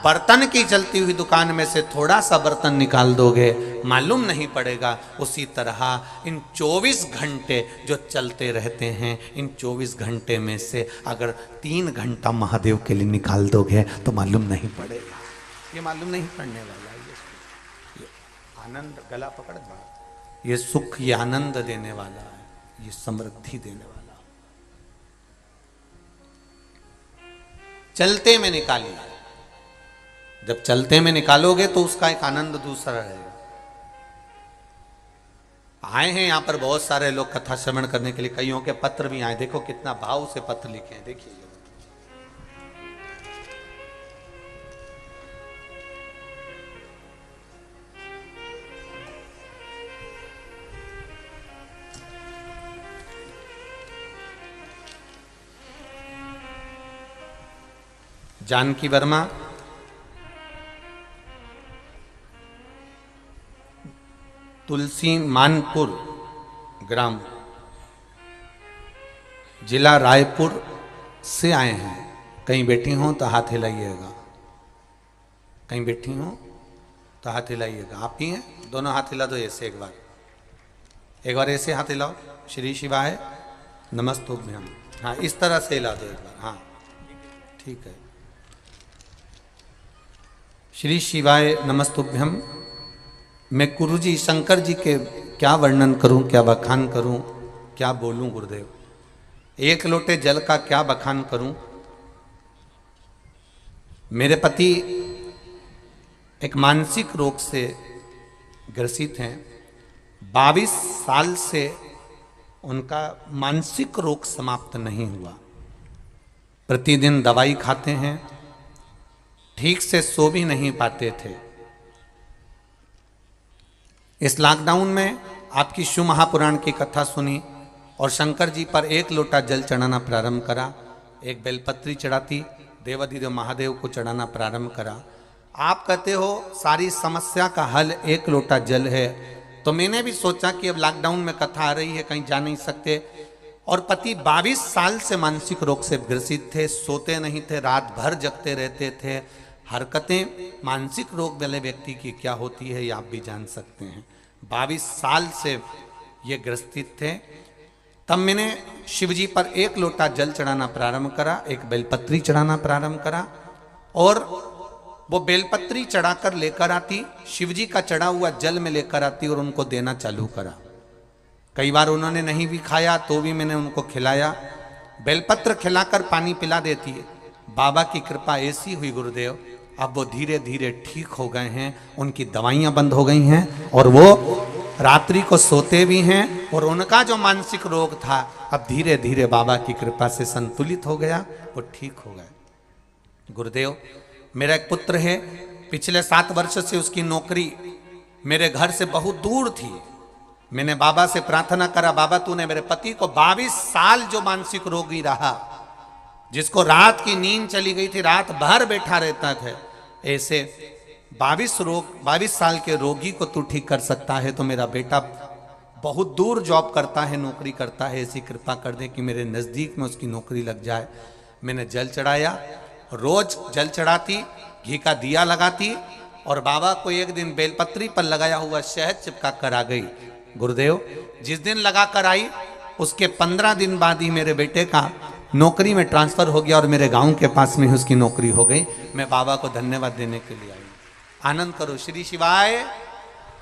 बर्तन की चलती हुई दुकान में से थोड़ा सा बर्तन निकाल दोगे, मालूम नहीं पड़ेगा। उसी तरह इन 24 घंटे जो चलते रहते हैं, इन 24 घंटे में से अगर 3 घंटा महादेव के लिए निकाल दोगे तो मालूम नहीं पड़ेगा। ये मालूम नहीं पड़ने वाला है। ये आनंद, गला पकड़ दो, ये सुख, ये आनंद देने वाला है, ये समृद्धि देने वाला। चलते में निकालिए। जब चलते में निकालोगे तो उसका एक आनंद दूसरा रहेगा। आए हैं यहां पर बहुत सारे लोग कथा श्रवण करने के लिए, कईयों के पत्र भी आए। देखो कितना भाव से पत्र लिखे हैं, देखिए। जानकी वर्मा, तुलसी मानपुर ग्राम, जिला रायपुर से आए हैं। कहीं बैठी हो तो हाथ हिलाइएगा, कहीं बैठी हो तो हाथ हिलाइएगा। आप ही हैं? दोनों हाथ हिला दो ऐसे, एक बार ऐसे हाथ हिलाओ। श्री शिवाय नमस्तुभ्यम। हाँ, इस तरह से हिला दो एक बार। हाँ, ठीक है। श्री शिवाय नमस्तुभ्यम। मैं गुरुजी शंकर जी के क्या वर्णन करूं, क्या बखान करूं, क्या बोलूं गुरुदेव। 1 लोटे जल का क्या बखान करूं। मेरे पति एक मानसिक रोग से ग्रसित हैं। 22 साल से उनका मानसिक रोग समाप्त नहीं हुआ। प्रतिदिन दवाई खाते हैं, ठीक से सो भी नहीं पाते थे। इस लॉकडाउन में आपकी शिव महापुराण की कथा सुनी और शंकर जी पर 1 लोटा जल चढ़ाना प्रारंभ करा। एक बेलपत्री चढ़ाती, देवाधिदेव महादेव को चढ़ाना प्रारंभ करा। आप कहते हो सारी समस्या का हल 1 लोटा जल है, तो मैंने भी सोचा कि अब लॉकडाउन में कथा आ रही है, कहीं जा नहीं सकते। और पति 22 साल से मानसिक रोग से ग्रसित थे, सोते नहीं थे, रात भर जगते रहते थे। हरकतें मानसिक रोग वाले व्यक्ति की क्या होती है ये आप भी जान सकते हैं। 22 साल से ये ग्रसित थे। तब मैंने शिवजी पर 1 लोटा जल चढ़ाना प्रारंभ करा, एक बेलपत्री चढ़ाना प्रारंभ करा और वो बेलपत्री चढ़ाकर लेकर आती, शिवजी का चढ़ा हुआ जल में लेकर आती और उनको देना चालू करा। कई बार उन्होंने नहीं भी खाया तो भी मैंने उनको खिलाया। बेलपत्र खिलाकर पानी पिला देती है। बाबा की कृपा ऐसी हुई गुरुदेव, अब वो धीरे धीरे ठीक हो गए हैं, उनकी दवाइयां बंद हो गई हैं और वो रात्रि को सोते भी हैं और उनका जो मानसिक रोग था अब धीरे धीरे बाबा की कृपा से संतुलित हो गया, वो ठीक हो गए। गुरुदेव, मेरा एक पुत्र है, पिछले 7 वर्ष से उसकी नौकरी मेरे घर से बहुत दूर थी। मैंने बाबा से प्रार्थना करा, बाबा तूने मेरे पति को 22 साल जो मानसिक रोगी रहा, जिसको रात की नींद चली गई थी, रात भर बैठा रहता था, ऐसे 22 साल के रोगी को तू ठीक कर सकता है तो मेरा बेटा बहुत दूर जॉब करता है, नौकरी करता है, ऐसी कृपा कर दे कि मेरे नज़दीक में उसकी नौकरी लग जाए। मैंने जल चढ़ाया, रोज जल चढ़ाती, घी का दिया लगाती और बाबा को एक दिन बेलपत्री पर लगाया हुआ शहद चिपका कर आ गई। गुरुदेव, जिस दिन लगा कर आई उसके 15 दिन बाद ही मेरे बेटे का नौकरी में ट्रांसफर हो गया और मेरे गांव के पास में ही उसकी नौकरी हो गई। मैं बाबा को धन्यवाद देने के लिए आई। आनंद करो, श्री शिवाय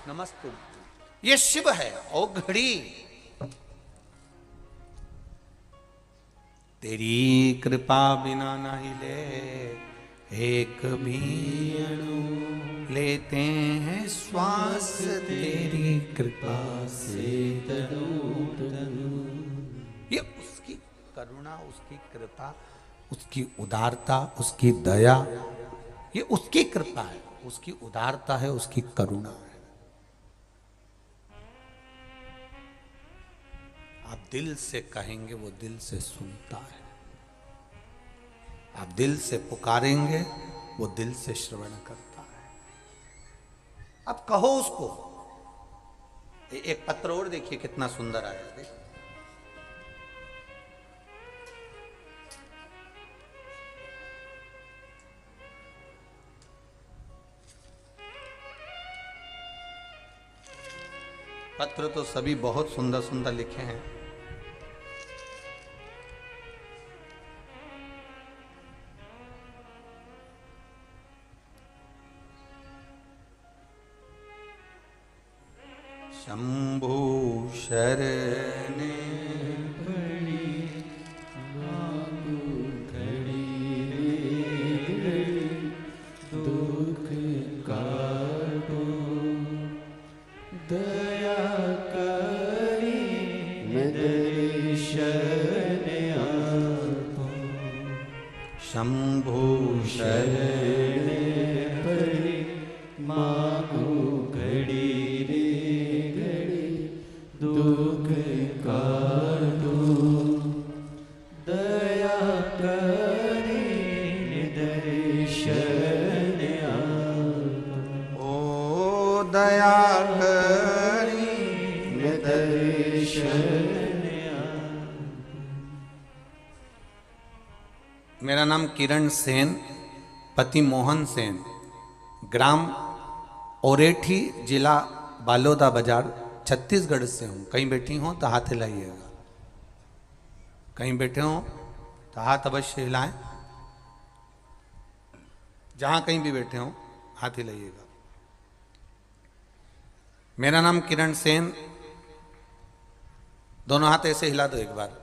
नमस्तु। ये शिव है ओ घड़ी, तेरी कृपा बिना नहीं ले एक भी अणु, लेते हैं श्वास तेरी कृपा से तनु तनु। ये उसकी करुणा, उसकी कृपा, उसकी उदारता, उसकी दया, ये उसकी कृपा है, उसकी उदारता है, उसकी करुणा है। आप दिल से कहेंगे वो दिल से सुनता है, आप दिल से पुकारेंगे वो दिल से श्रवण करता है। आप कहो उसको। एक पत्र और देखिए कितना सुंदर आया, देखिए पत्र तो सभी बहुत सुंदर सुंदर लिखे हैं। शंभु शरणे पड़ी मांगू घड़ी घड़ी, दुख काटो दया करी मेरे शरण आपो। शंभु शरण पड़ी मांगू घड़ी रे घड़ी, दुख काटो दया करी मेरे शरण आपो। ओ दया करी मेरे शरण। मेरा नाम किरण सेन, पति मोहन सेन, ग्राम ओरेठी, जिला बालोदा बाजार, छत्तीसगढ़ से हूँ। कहीं बैठी हो तो हाथ हिलाइएगा, कहीं बैठे हो तो हाथ अवश्य हिलाएं। जहाँ कहीं भी बैठे हो हाथ हिलाइएगा। मेरा नाम किरण सेन, दोनों हाथ ऐसे हिला दो एक बार।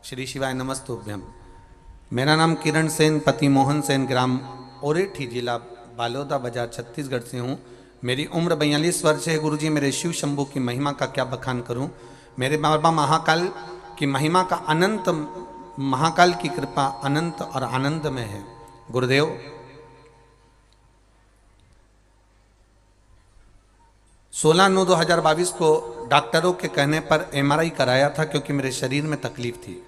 श्री शिवाय नमस्तुभ्यम। मेरा नाम किरण सेन, पति मोहन सेन, ग्राम ओरेठी, जिला बालोदा बाजार, छत्तीसगढ़ से हूँ। मेरी उम्र 42 वर्ष है। गुरुजी, मेरे शिव शंभू की महिमा का क्या बखान करूं। मेरे बाबा महाकाल की महिमा का अनंत, महाकाल की कृपा अनंत और आनंद में है। गुरुदेव, 16/9/2022 को डॉक्टरों के कहने पर MRI कराया था, क्योंकि मेरे शरीर में तकलीफ थी।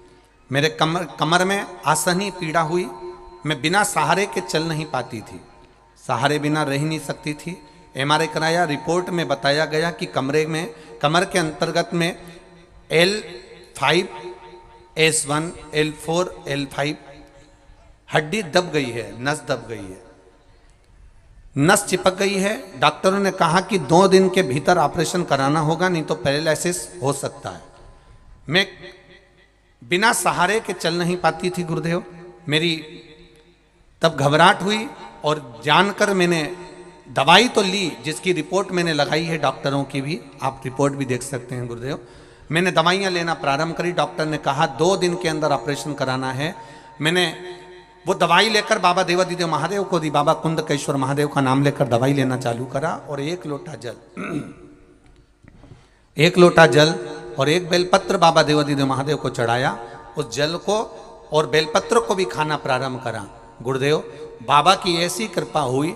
मेरे कमर में आसनी पीड़ा हुई। मैं बिना सहारे के चल नहीं पाती थी, सहारे बिना रह नहीं सकती थी। MRI कराया, रिपोर्ट में बताया गया कि कमर के अंतर्गत में L5, S1, L4, L5 हड्डी दब गई है, नस दब गई है, नस चिपक गई है। डॉक्टरों ने कहा कि 2 दिन के भीतर ऑपरेशन कराना होगा, नहीं तो पैरालिसिस हो सकता है। मैं बिना सहारे के चल नहीं पाती थी गुरुदेव। मेरी तब घबराहट हुई और जानकर मैंने दवाई तो ली, जिसकी रिपोर्ट मैंने लगाई है डॉक्टरों की भी, आप रिपोर्ट भी देख सकते हैं गुरुदेव। मैंने दवाइयाँ लेना प्रारंभ करी, डॉक्टर ने कहा 2 दिन के अंदर ऑपरेशन कराना है। मैंने वो दवाई लेकर बाबा देवादिदेव महादेव को दी, बाबा कुंदकेश्वर महादेव का नाम लेकर दवाई लेना चालू करा, और 1 लोटा जल 1 लोटा जल और 1 बेलपत्र बाबा देवादिदेव महादेव को चढ़ाया। उस जल को और बेलपत्र को भी खाना प्रारंभ करा। गुरुदेव बाबा की ऐसी कृपा हुई,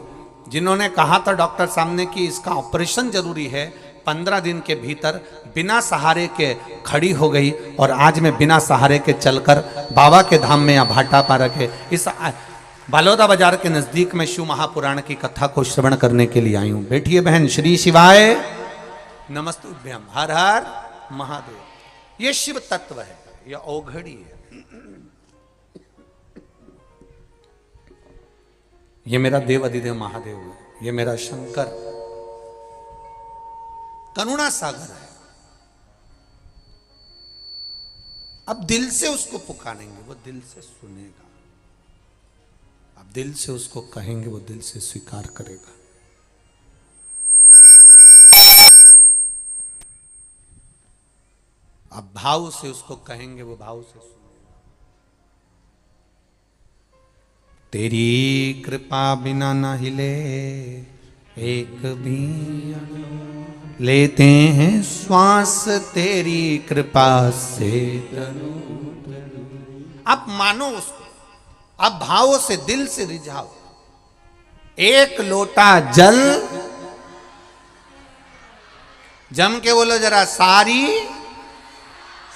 जिन्होंने कहा था डॉक्टर सामने कि इसका ऑपरेशन जरूरी है, 15 दिन के भीतर बिना सहारे के खड़ी हो गई, और आज मैं बिना सहारे के चलकर बाबा के धाम में यहाँ भाटा पारक है इस बालोदा बाजार के नजदीक में शिव महापुराण की कथा को श्रवण करने के लिए आई हूँ। बैठिए बहन। श्री शिवाय नमस्तुभ्यम। हर हर महादेव। ये शिव तत्व है, ये औघड़ी है। ये मेरा देव अधिदेव महादेव है, ये मेरा शंकर करुणा सागर है। अब दिल से उसको पुकारेंगे, वो दिल से सुनेगा। अब दिल से उसको कहेंगे, वो दिल से स्वीकार करेगा। अब भाव से उसको कहेंगे, वो भाव से सुनेगा। तेरी कृपा बिना न हिले एक भी अणु, लेते हैं श्वास तेरी कृपा से। अब मानो उसको, अब भावों से दिल से रिझाओ। 1 लोटा जल, जम के बोलो जरा, सारी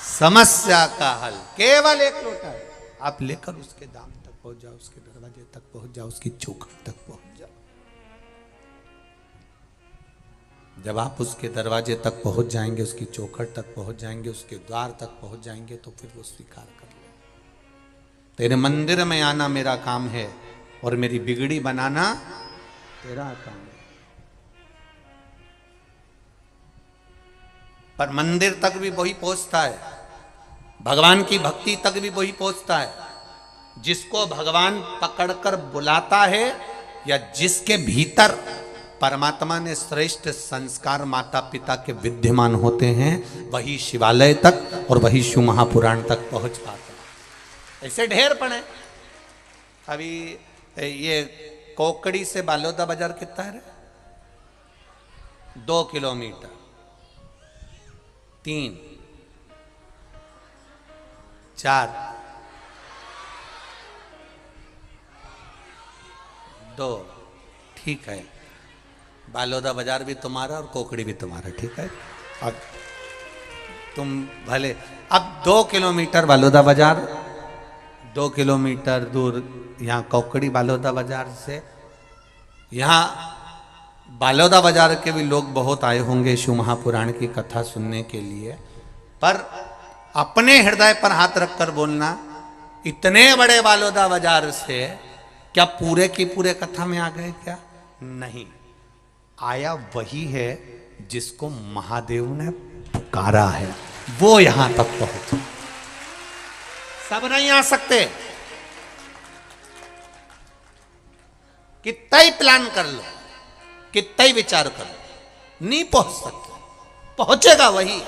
समस्या का हल। केवल 1 लोटा है, आप लेकर उसके दाम तक पहुंच जाओ, उसके दरवाजे तक पहुंच जाओ, उसकी चौखट तक पहुंच जाओ। जब आप उसके दरवाजे तक पहुंच जाएंगे, उसकी चौखट तक पहुंच जाएंगे, उसके द्वार तक पहुंच जाएंगे, तो फिर वो स्वीकार कर ले। तेरे मंदिर में आना मेरा काम है, और मेरी बिगड़ी बनाना तेरा काम है। पर मंदिर तक भी वही पहुंचता है, भगवान की भक्ति तक भी वही पहुंचता है जिसको भगवान पकड़कर बुलाता है, या जिसके भीतर परमात्मा ने श्रेष्ठ संस्कार माता पिता के विद्यमान होते हैं, वही शिवालय तक और वही शिव महापुराण तक पहुंच पाता है। ऐसे ढेर पड़े। अभी ये कोकड़ी से बालोदा बाजार कितना है? 2 किलोमीटर, 3, 4, 2, ठीक है। बालोदा बाजार भी तुम्हारा और कोकड़ी भी तुम्हारा, ठीक है। अब तुम भले, अब 2 किलोमीटर बालोदा बाजार, 2 किलोमीटर दूर यहाँ कोकड़ी बालोदा बाजार से। यहाँ बालोदा बाजार के भी लोग बहुत आए होंगे शिव महापुराण की कथा सुनने के लिए, पर अपने हृदय पर हाथ रखकर बोलना, इतने बड़े बालोदा बाजार से क्या पूरे की पूरे कथा में आ गए? क्या नहीं, आया वही है जिसको महादेव ने पुकारा है, वो यहां तक पहुंचे। सब नहीं आ सकते। कितना ही प्लान कर लो, कितना ही विचार कर लो, नहीं पहुंच सकते। पहुंचेगा वही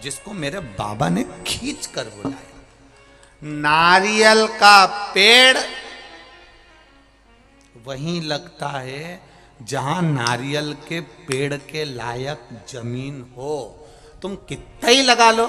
जिसको मेरे बाबा ने खींच कर बुलाया। नारियल का पेड़ वहीं लगता है जहां नारियल के पेड़ के लायक जमीन हो। तुम कितना ही लगा लो,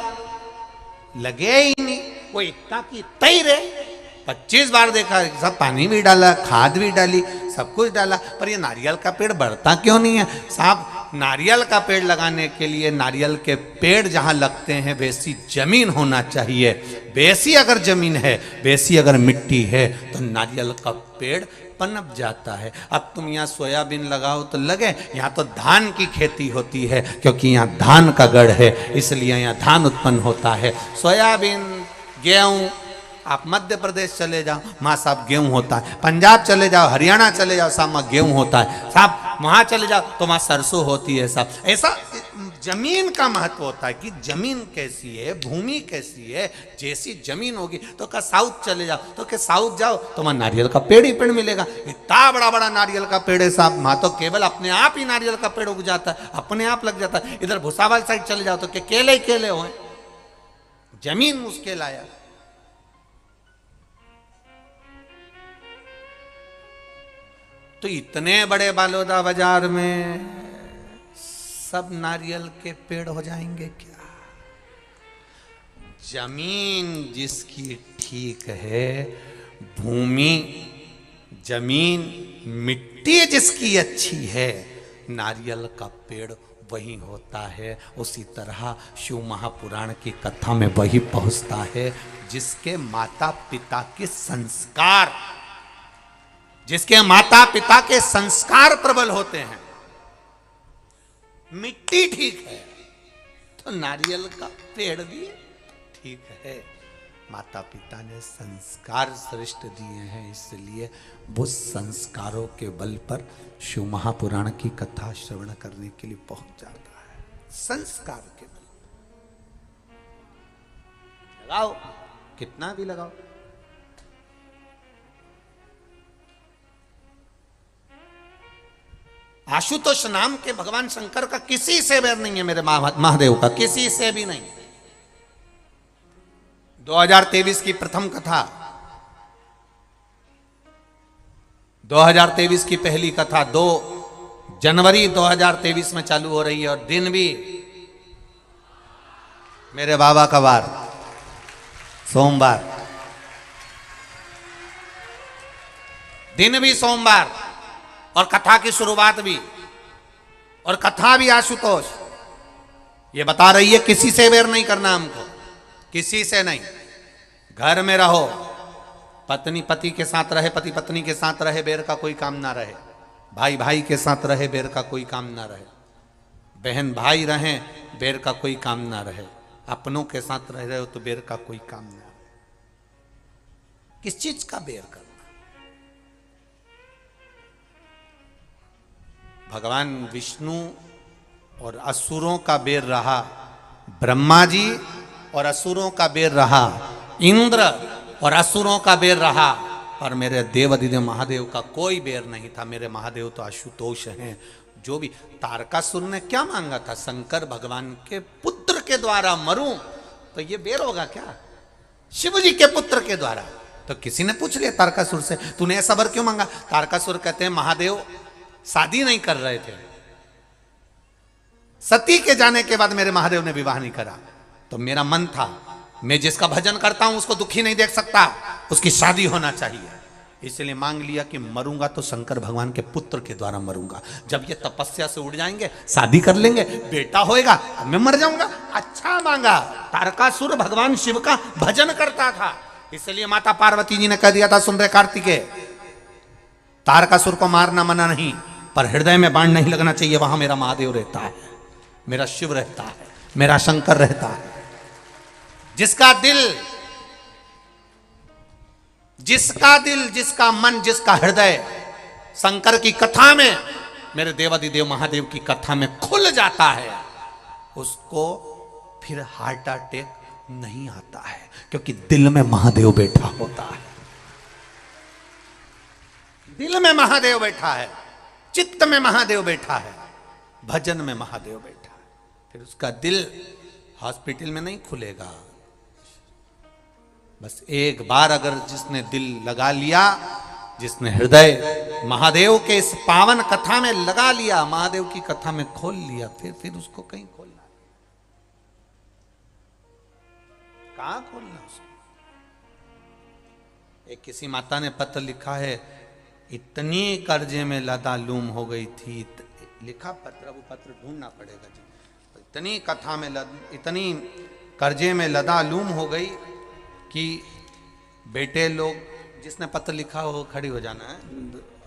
लगे ही नहीं। वो इतना की इतना ही रहे। 25 बार देखा, सब पानी भी डाला, खाद भी डाली, सब कुछ डाला, पर ये नारियल का पेड़ बढ़ता क्यों नहीं है? साहब, नारियल का पेड़ लगाने के लिए नारियल के पेड़ जहां लगते हैं वैसी जमीन होना चाहिए। वैसी अगर जमीन है, वैसी अगर मिट्टी है, तो नारियल का पेड़ पनप जाता है। अब तुम यहाँ सोयाबीन लगाओ तो लगे, यहाँ तो धान की खेती होती है, क्योंकि यहाँ धान का गढ़ है, इसलिए यहाँ धान उत्पन्न होता है। सोयाबीन, गेहूँ, आप मध्य प्रदेश चले जाओ, वहाँ साहब गेहूँ होता है। पंजाब चले जाओ, हरियाणा चले जाओ, साहब वहाँ गेहूँ होता है। साहब वहाँ चले जाओ तो वहाँ सरसों होती है। साहब ऐसा जमीन का महत्व होता है कि जमीन कैसी है, भूमि कैसी है। जैसी जमीन होगी तो क्या साउथ चले जाओ, तो क्या साउथ जाओ तो वहां नारियल का पेड़ ही पेड़ मिलेगा। इतना बड़ा बड़ा नारियल का पेड़ है साहब, वहां तो केवल अपने आप ही नारियल का पेड़ उग जाता है, अपने आप लग जाता है। इधर भुसावल साइड चले जाओ तो क्या केले ही केले हो, जमीन मुश्किल आया। तो इतने बड़े बालोदा बाजार में सब नारियल के पेड़ हो जाएंगे क्या? जमीन जिसकी ठीक है, भूमि जमीन मिट्टी जिसकी अच्छी है, नारियल का पेड़ वही होता है। उसी तरह शिव महापुराण की कथा में वही पहुंचता है जिसके माता पिता के संस्कार, जिसके माता पिता के संस्कार प्रबल होते हैं। मिट्टी ठीक है तो नारियल का पेड़ भी ठीक है। माता पिता ने संस्कार श्रेष्ठ दिए हैं, इसलिए वो संस्कारों के बल पर शिव महापुराण की कथा श्रवण करने के लिए पहुंच जाता है। संस्कार के बल लगाओ, कितना भी लगाओ। आशुतोष नाम के भगवान शंकर का किसी से बैर नहीं है, मेरे महादेव का किसी से भी नहीं। 2023 की प्रथम कथा, 2023 की पहली कथा 2 जनवरी 2023 में चालू हो रही है, और दिन भी मेरे बाबा का वार सोमवार, दिन भी सोमवार, और कथा की शुरुआत भी, और कथा भी आशुतोष। ये बता रही है किसी से बैर नहीं करना हमको, किसी से नहीं। घर में रहो, पत्नी पति के साथ रहे, पति पत्नी के साथ रहे, बैर का कोई काम ना रहे। भाई भाई के साथ रहे, बैर का कोई काम ना रहे। बहन भाई रहें, बैर का कोई काम ना रहे। अपनों के साथ रह रहे हो तो बैर का कोई काम ना रहे। किस चीज का बैर करना? भगवान विष्णु और असुरों का बैर रहा, ब्रह्मा जी और असुरों का बैर रहा, इंद्र और असुरों का बैर रहा, और मेरे देवाधिदेव महादेव का कोई बैर नहीं था। मेरे महादेव तो आशुतोष हैं। जो भी तारकासुर ने क्या मांगा था, शंकर भगवान के पुत्र के द्वारा मरूं, तो ये बैर होगा क्या? शिव जी के पुत्र के द्वारा। तो किसी ने पूछ लिया तारकासुर से, तूने ऐसा वर क्यों मांगा? तारकासुर कहते हैं महादेव शादी नहीं कर रहे थे, सती के जाने के बाद मेरे महादेव ने विवाह नहीं करा, तो मेरा मन था मैं जिसका भजन करता हूं उसको दुखी नहीं देख सकता, उसकी शादी होना चाहिए। इसलिए मांग लिया कि मरूंगा तो शंकर भगवान के पुत्र के द्वारा मरूंगा। जब ये तपस्या से उड़ जाएंगे, शादी कर लेंगे, बेटा होएगा, मैं मर जाऊंगा। अच्छा मांगा। तारकासुर भगवान शिव का भजन करता था, इसलिए माता पार्वती जी ने कह दिया था, सुन रहे कार्तिकेय, तारकासुर को मारना मना नहीं, पर हृदय में बाण नहीं लगना चाहिए। वहां मेरा महादेव रहता है, मेरा शिव रहता है, मेरा शंकर रहता है। जिसका दिल, जिसका मन, जिसका हृदय शंकर की कथा में, मेरे देवाधिदेव महादेव की कथा में खुल जाता है, उसको फिर हार्ट अटैक नहीं आता है, क्योंकि दिल में महादेव बैठा होता है। दिल में महादेव बैठा है, चित्त में महादेव बैठा है, भजन में महादेव बैठा है। फिर उसका दिल हॉस्पिटल में नहीं खुलेगा। बस एक बार अगर जिसने दिल लगा लिया, जिसने हृदय महादेव के इस पावन कथा में लगा लिया, महादेव की कथा में खोल लिया, फिर उसको कहीं खोलना, कहां खोलना उसको? एक किसी माता ने पत्र लिखा है, इतनी कर्जे में लदालूम हो गई थी, लिखा पत्र, वो पत्र ढूंढना पड़ेगा जी। इतनी कथा में इतनी कर्जे में लदालूम हो गई कि बेटे लोग, जिसने पत्र लिखा हो खड़ी हो जाना है,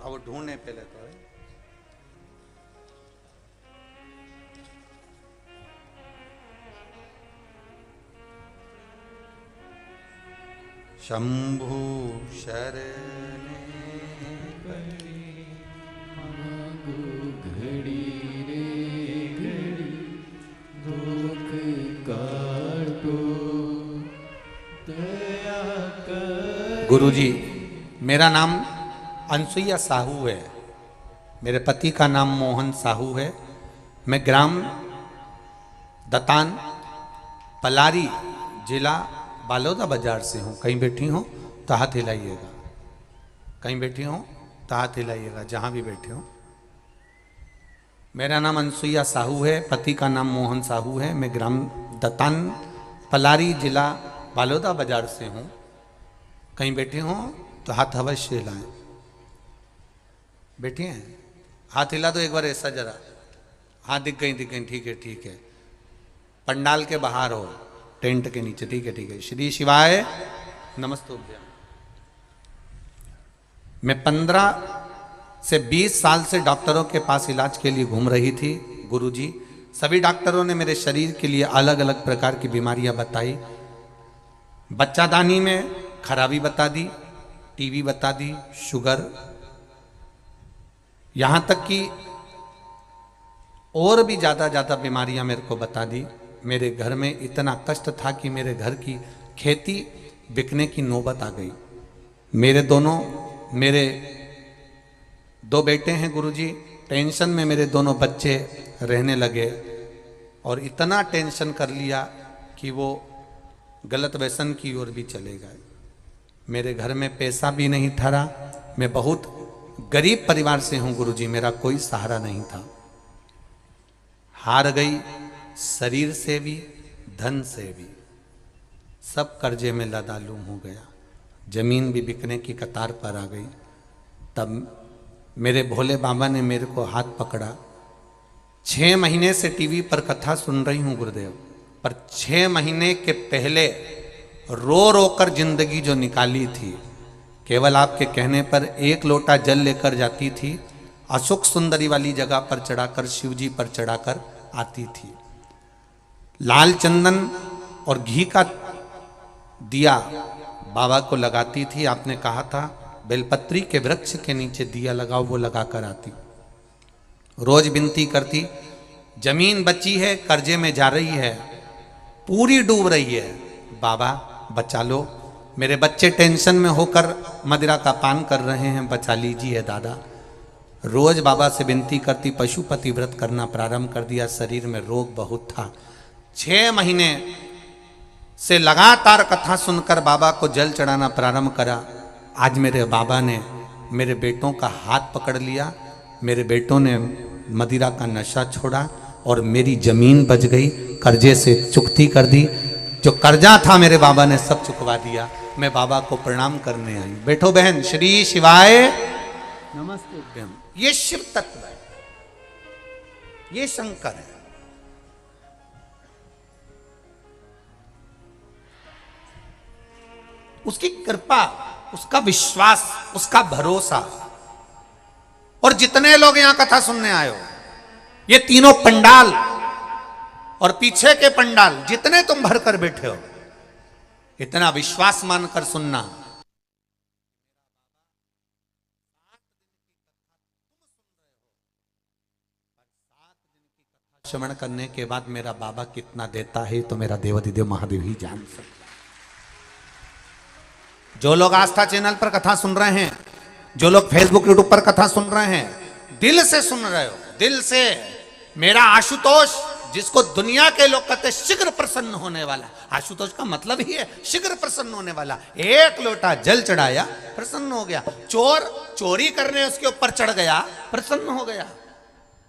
वो ढूंढने पे लेता है। शंभु शरणे गुरुजी, मेरा नाम अनसुईया साहू है। मेरे पति का नाम मोहन साहू है। मैं ग्राम दतान पलारी जिला बालोदा बाजार से हूँ। कहीं बैठी हो तो हाथ हिलाइएगा, कहीं बैठी हो तो हाथ हिलाइएगा, जहाँ भी बैठे हो। मेरा नाम अनसुईया साहू है, पति का नाम मोहन साहू है। मैं ग्राम दतान पलारी जिला बालोदा बाजार से हूँ। कहीं बैठे हो तो हाथ अवश्य हिलाएं। बैठी हैं? हाथ हिला दो एक बार ऐसा जरा। हाँ, दिख गई, ठीक है, ठीक है। पंडाल के बाहर हो, टेंट के नीचे, ठीक है, ठीक है। श्री शिवाय नमस्तुभ्यम। मैं 15 से 20 साल से डॉक्टरों के पास इलाज के लिए घूम रही थी गुरुजी। सभी डॉक्टरों ने मेरे शरीर के लिए अलग अलग प्रकार की बीमारियां बताई। बच्चादानी में खराबी बता दी, टीबी बता दी, शुगर, यहां तक कि और भी ज्यादा बीमारियां मेरे को बता दी। मेरे घर में इतना कष्ट था कि मेरे घर की खेती बिकने की नौबत आ गई। मेरे 2 बेटे हैं गुरुजी। टेंशन में मेरे दोनों बच्चे रहने लगे और इतना टेंशन कर लिया कि वो गलत व्यसन की ओर भी चले गए। मेरे घर में पैसा भी नहीं ठहरा। मैं बहुत गरीब परिवार से हूं गुरुजी, मेरा कोई सहारा नहीं था। हार गई, शरीर से भी धन से भी। सब कर्जे में लदालूम हो गया। जमीन भी बिकने की कतार पर आ गई। तब मेरे भोले बाबा ने मेरे को हाथ पकड़ा। 6 महीने से टीवी पर कथा सुन रही हूं गुरुदेव, पर 6 महीने के पहले रो रो कर जिंदगी जो निकाली थी, केवल आपके कहने पर 1 लोटा जल लेकर जाती थी। अशोक सुंदरी वाली जगह पर चढ़ाकर, शिव जी पर चढ़ाकर आती थी। लाल चंदन और घी का दिया बाबा को लगाती थी। आपने कहा था बेलपत्री के वृक्ष के नीचे दिया लगाओ, वो लगाकर आती। रोज विनती करती, जमीन बची है, कर्जे में जा रही है, पूरी डूब रही है, बाबा बचा लो। मेरे बच्चे टेंशन में होकर मदिरा का पान कर रहे हैं, बचा लीजिए दादा। रोज बाबा से विनती करती, पशुपति व्रत करना प्रारंभ कर दिया। शरीर में रोग बहुत था। 6 महीने से लगातार कथा सुनकर बाबा को जल चढ़ाना प्रारंभ करा। आज मेरे बाबा ने मेरे बेटों का हाथ पकड़ लिया। मेरे बेटों ने मदिरा का नशा छोड़ा और मेरी जमीन बच गई। कर्जे से चुकती कर दी। जो कर्जा था मेरे बाबा ने सब चुकवा दिया। मैं बाबा को प्रणाम करने आई। बैठो बहन। श्री शिवाय नमस्तुभ्यम। ये शिव तत्व है, ये शंकर है। उसकी कृपा, उसका विश्वास, उसका भरोसा। और जितने लोग यहां कथा सुनने आए हो, ये तीनों पंडाल और पीछे के पंडाल जितने तुम भर कर बैठे हो, इतना विश्वास मानकर सुनना। श्रवण करने के बाद मेरा बाबा कितना देता है तो मेरा देवाधिदेव महादेव ही जान सकता। जो लोग आस्था चैनल पर कथा सुन रहे हैं, जो लोग फेसबुक यूट्यूब पर कथा सुन रहे हैं, दिल से सुन रहे हो, दिल से। मेरा आशुतोष, जिसको दुनिया के लोग कहते शीघ्र प्रसन्न होने वाला, आशुतोष का मतलब ही है शीघ्र प्रसन्न होने वाला। 1 लोटा जल चढ़ाया, प्रसन्न हो गया। चोर चोरी करने उसके ऊपर चढ़ गया, प्रसन्न हो गया।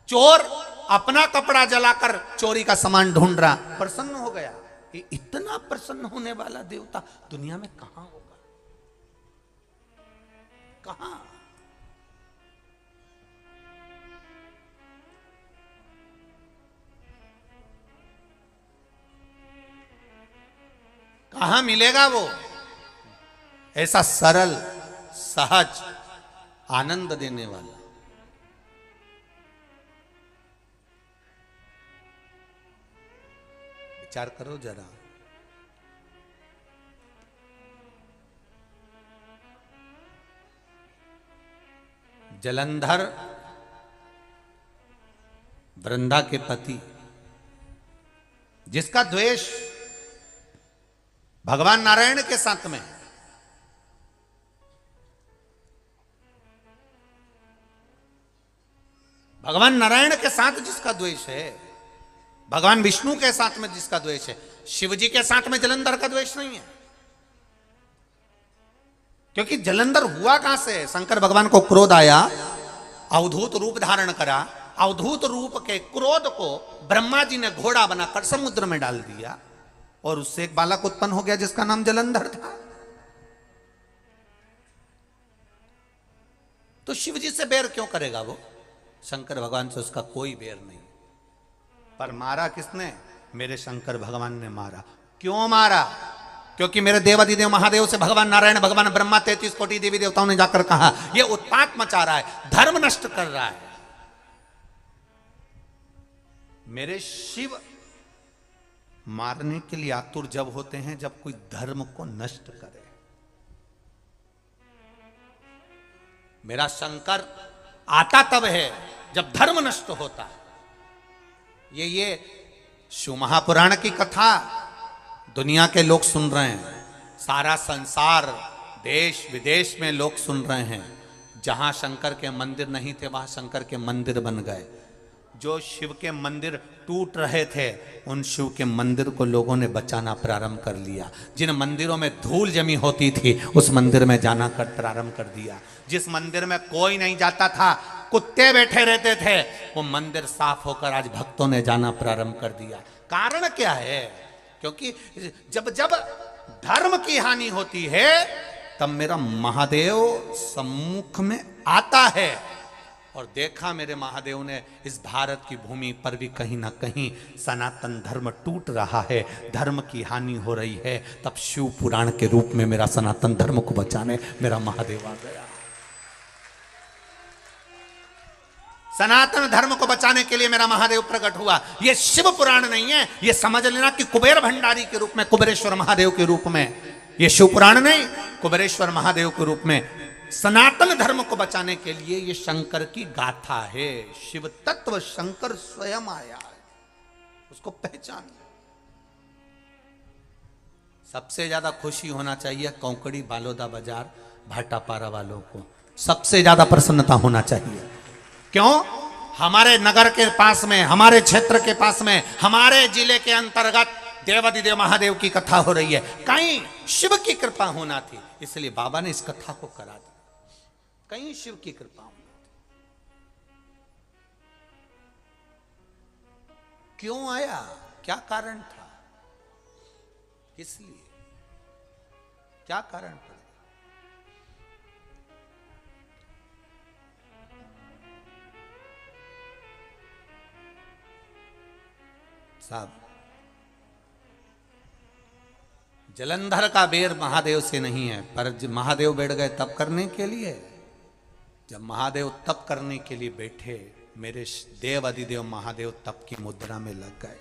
चोर अपना कपड़ा जलाकर चोरी का सामान ढूंढ रहा, प्रसन्न हो गया। इतना प्रसन्न होने वाला देवता दुनिया में कहां होगा? कहां? कहां मिलेगा वो? ऐसा सरल, सहज, आनंद देने वाला। विचार करो जरा। जलंधर वृंदा के पति, जिसका द्वेष भगवान नारायण के साथ में, भगवान नारायण के साथ जिसका द्वेष है, भगवान विष्णु के साथ में जिसका द्वेष है, शिव जी के साथ में जलंधर का द्वेष नहीं है। क्योंकि जलंधर हुआ कहां से? शंकर भगवान को क्रोध आया, अवधूत रूप धारण करा, अवधूत रूप के क्रोध को ब्रह्मा जी ने घोड़ा बनाकर समुद्र में डाल दिया और उससे एक बालक उत्पन्न हो गया जिसका नाम जलंधर था। तो शिव जी से बैर क्यों करेगा वो? शंकर भगवान से उसका कोई बैर नहीं। पर मारा किसने? मेरे शंकर भगवान ने मारा। क्यों मारा? क्योंकि मेरे देवादिदेव महादेव से भगवान नारायण, भगवान ब्रह्मा, 33 कोटि देवी देवताओं ने जाकर कहा ये उत्पात मचा रहा है, धर्म नष्ट कर रहा है। मेरे शिव मारने के लिए आतुर जब होते हैं जब कोई धर्म को नष्ट करे। मेरा शंकर आता तब है जब धर्म नष्ट होता है। ये शिव महापुराण की कथा दुनिया के लोग सुन रहे हैं, सारा संसार देश विदेश में लोग सुन रहे हैं। जहां शंकर के मंदिर नहीं थे वहां शंकर के मंदिर बन गए। जो शिव के मंदिर टूट रहे थे उन शिव के मंदिर को लोगों ने बचाना प्रारंभ कर लिया। जिन मंदिरों में धूल जमी होती थी उस मंदिर में जाना कर प्रारंभ कर दिया। जिस मंदिर में कोई नहीं जाता था, कुत्ते बैठे रहते थे, वो मंदिर साफ होकर आज भक्तों ने जाना प्रारंभ कर दिया। कारण क्या है? क्योंकि जब जब धर्म की हानि होती है तब मेरा महादेव सम्मुख में आता है। और देखा मेरे महादेव ने इस भारत की भूमि पर भी कहीं ना कहीं सनातन धर्म टूट रहा है, धर्म की हानि हो रही है। तब शिव पुराण के रूप में मेरा सनातन धर्म को बचाने मेरा महादेव आ गया। सनातन धर्म को बचाने के लिए मेरा महादेव प्रकट हुआ। यह शिव पुराण नहीं है, यह समझ लेना कि कुबेर भंडारी के रूप में, कुबेरेश्वर महादेव के रूप में। यह शिव पुराण नहीं, कुबेरेश्वर महादेव के रूप में सनातन धर्म को बचाने के लिए यह शंकर की गाथा है। शिव तत्व शंकर स्वयं आया है, उसको पहचान। सबसे ज्यादा खुशी होना चाहिए कौकड़ी बालोदा बाजार भाटापारा वालों को, सबसे ज्यादा प्रसन्नता होना चाहिए। क्यों? हमारे नगर के पास में, हमारे क्षेत्र के पास में, हमारे जिले के अंतर्गत देवादिदेव महादेव की कथा हो रही है। कहीं शिव की कृपा होना थी, इसलिए बाबा ने इस कथा को करा दिया। कहीं शिव की कृपा होना थी। क्यों आया? क्या कारण था? इसलिए क्या कारण था? साहब, जलंधर का बेर महादेव से नहीं है, पर जब महादेव बैठ गए तप करने के लिए, जब महादेव तप करने के लिए बैठे, मेरे देव अधिदेव महादेव तप की मुद्रा में लग गए।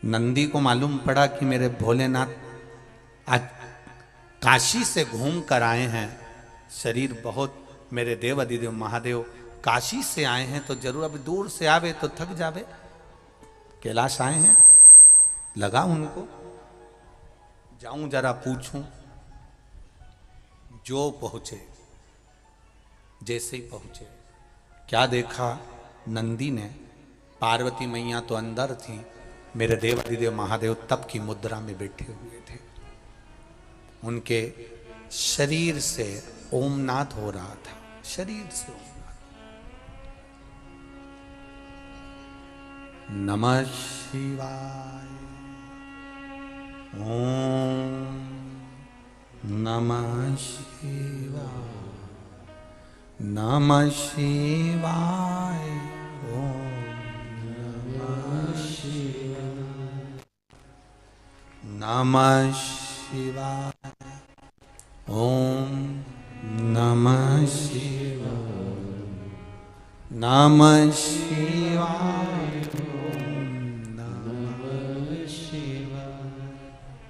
नंदी को मालूम पड़ा कि मेरे भोलेनाथ आज काशी से घूम कर आए हैं, शरीर बहुत, मेरे देव अधिदेव महादेव काशी से आए हैं तो जरूर अभी दूर से आवे तो थक जावे, कैलाश आए हैं, लगा उनको जाऊं जरा पूछूं। जो पहुंचे, जैसे ही पहुंचे, क्या देखा? नंदी ने, पार्वती मैया तो अंदर थी, मेरे देवादिदेव महादेव तप की मुद्रा में बैठे हुए थे। उनके शरीर से ओमनाद हो रहा था, शरीर से ओमनाद। नमः शिवाय, ओम नमः शिवाय, नमः शिवाय, ओम नमः शिवाय, नमः शिवाय, ओम नमः शिवाय, नमः शिवाय।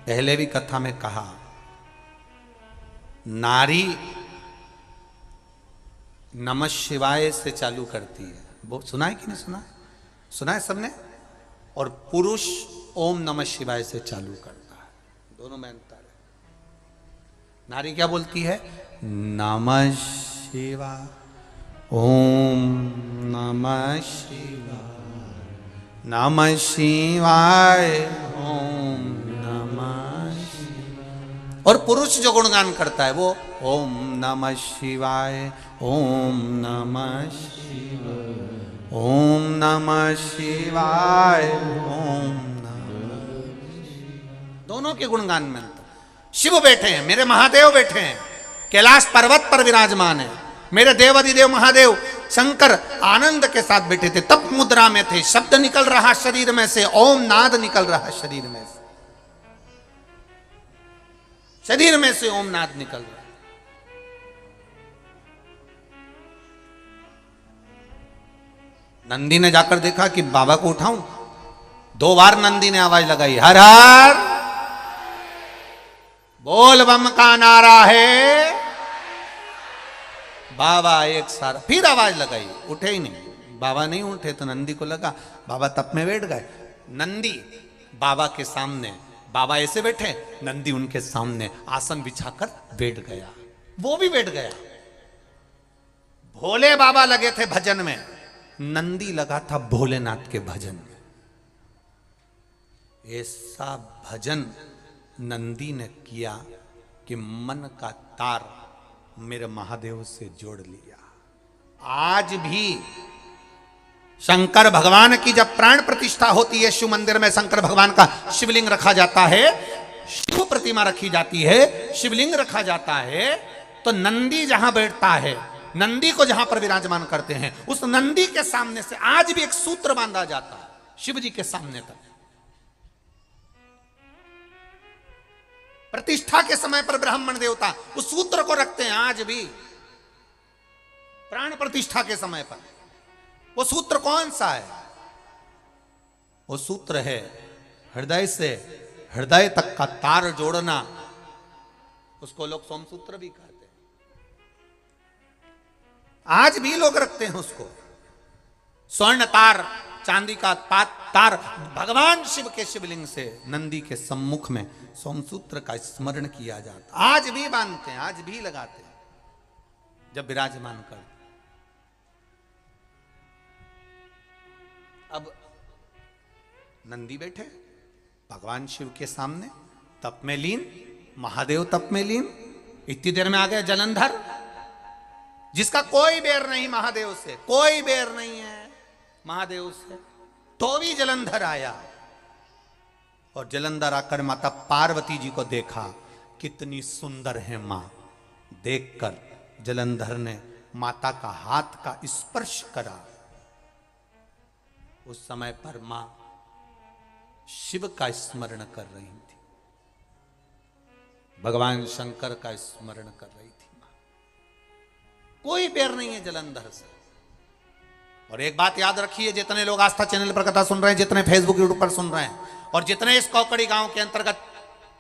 पहले भी कथा में कहा, नारी नमः शिवाय से चालू करती है, वो सुना है कि नहीं सुना? सुना है सबने? और पुरुष ओम नमः शिवाय से चालू करता है, दोनों में अंतर है। नारी क्या बोलती है? नमः शिवाय, ओम नमः शिवाय, नमः शिवाय, ओम नमः शिवाय। और पुरुष जो गुणगान करता है वो ओम नमः शिवाय, ओम नमः शिवाय, ओम नमः शिवाय, ओम नमः शिवाय। दोनों के गुणगान में शिव बैठे हैं, मेरे महादेव बैठे हैं, कैलाश पर्वत पर विराजमान है। मेरे देवाधिदेव महादेव शंकर आनंद के साथ बैठे थे, तप मुद्रा में थे, शब्द निकल रहा शरीर में से, ओम नाद निकल रहा शरीर में से, शरीर में से ओम नाद निकल रहा। नंदी ने जाकर देखा कि बाबा को उठाऊं। 2 बार नंदी ने आवाज लगाई, हर हर बोल बम का नारा है। बाबा एक सारा फिर आवाज लगाई, उठे ही नहीं। बाबा नहीं उठे तो नंदी को लगा बाबा तप में बैठ गए। नंदी बाबा के सामने, बाबा ऐसे बैठे, नंदी उनके सामने आसन बिछाकर बैठ गया, वो भी बैठ गया। भोले बाबा लगे थे भजन में, नंदी लगा था भोलेनाथ के भजन में। ऐसा भजन नंदी ने किया कि मन का तार मेरे महादेव से जोड़ लिया। आज भी शंकर भगवान की जब प्राण प्रतिष्ठा होती है, शिव मंदिर में शंकर भगवान का शिवलिंग रखा जाता है, शिव प्रतिमा रखी जाती है, शिवलिंग रखा जाता है, तो नंदी जहां बैठता है, नंदी को जहां पर विराजमान करते हैं, उस नंदी के सामने से आज भी एक सूत्र बांधा जाता है शिव जी के सामने तक। प्रतिष्ठा के समय पर ब्राह्मण देवता उस सूत्र को रखते हैं आज भी। प्राण प्रतिष्ठा के समय पर वो सूत्र कौन सा है? वो सूत्र है हृदय से हृदय तक का तार जोड़ना। उसको लोग सोमसूत्र भी कहते हैं, आज भी लोग रखते हैं उसको। स्वर्ण तार, चांदी का तार भगवान शिव के शिवलिंग से नंदी के सम्मुख में सोमसूत्र का स्मरण किया जाता, आज भी बांधते हैं, आज भी लगाते हैं जब विराजमान कर। अब नंदी बैठे भगवान शिव के सामने तप में लीन, महादेव तप में लीन। इतनी देर में आ गया जलंधर, जिसका कोई बैर नहीं महादेव से, कोई बैर नहीं है महादेव से, तो भी जलंधर आया। और जलंधर आकर माता पार्वती जी को देखा, कितनी सुंदर है मां। देखकर जलंधर ने माता का हाथ का स्पर्श करा। उस समय पर मां शिव का स्मरण कर रही थी, भगवान शंकर का स्मरण कर रही थी मां। कोई बैर नहीं है जलंधर से। और एक बात याद रखिए, जितने लोग आस्था चैनल पर कथा सुन रहे हैं, जितने फेसबुक यूट्यूब पर सुन रहे हैं, और जितने इस कौकड़ी गांव के अंतर्गत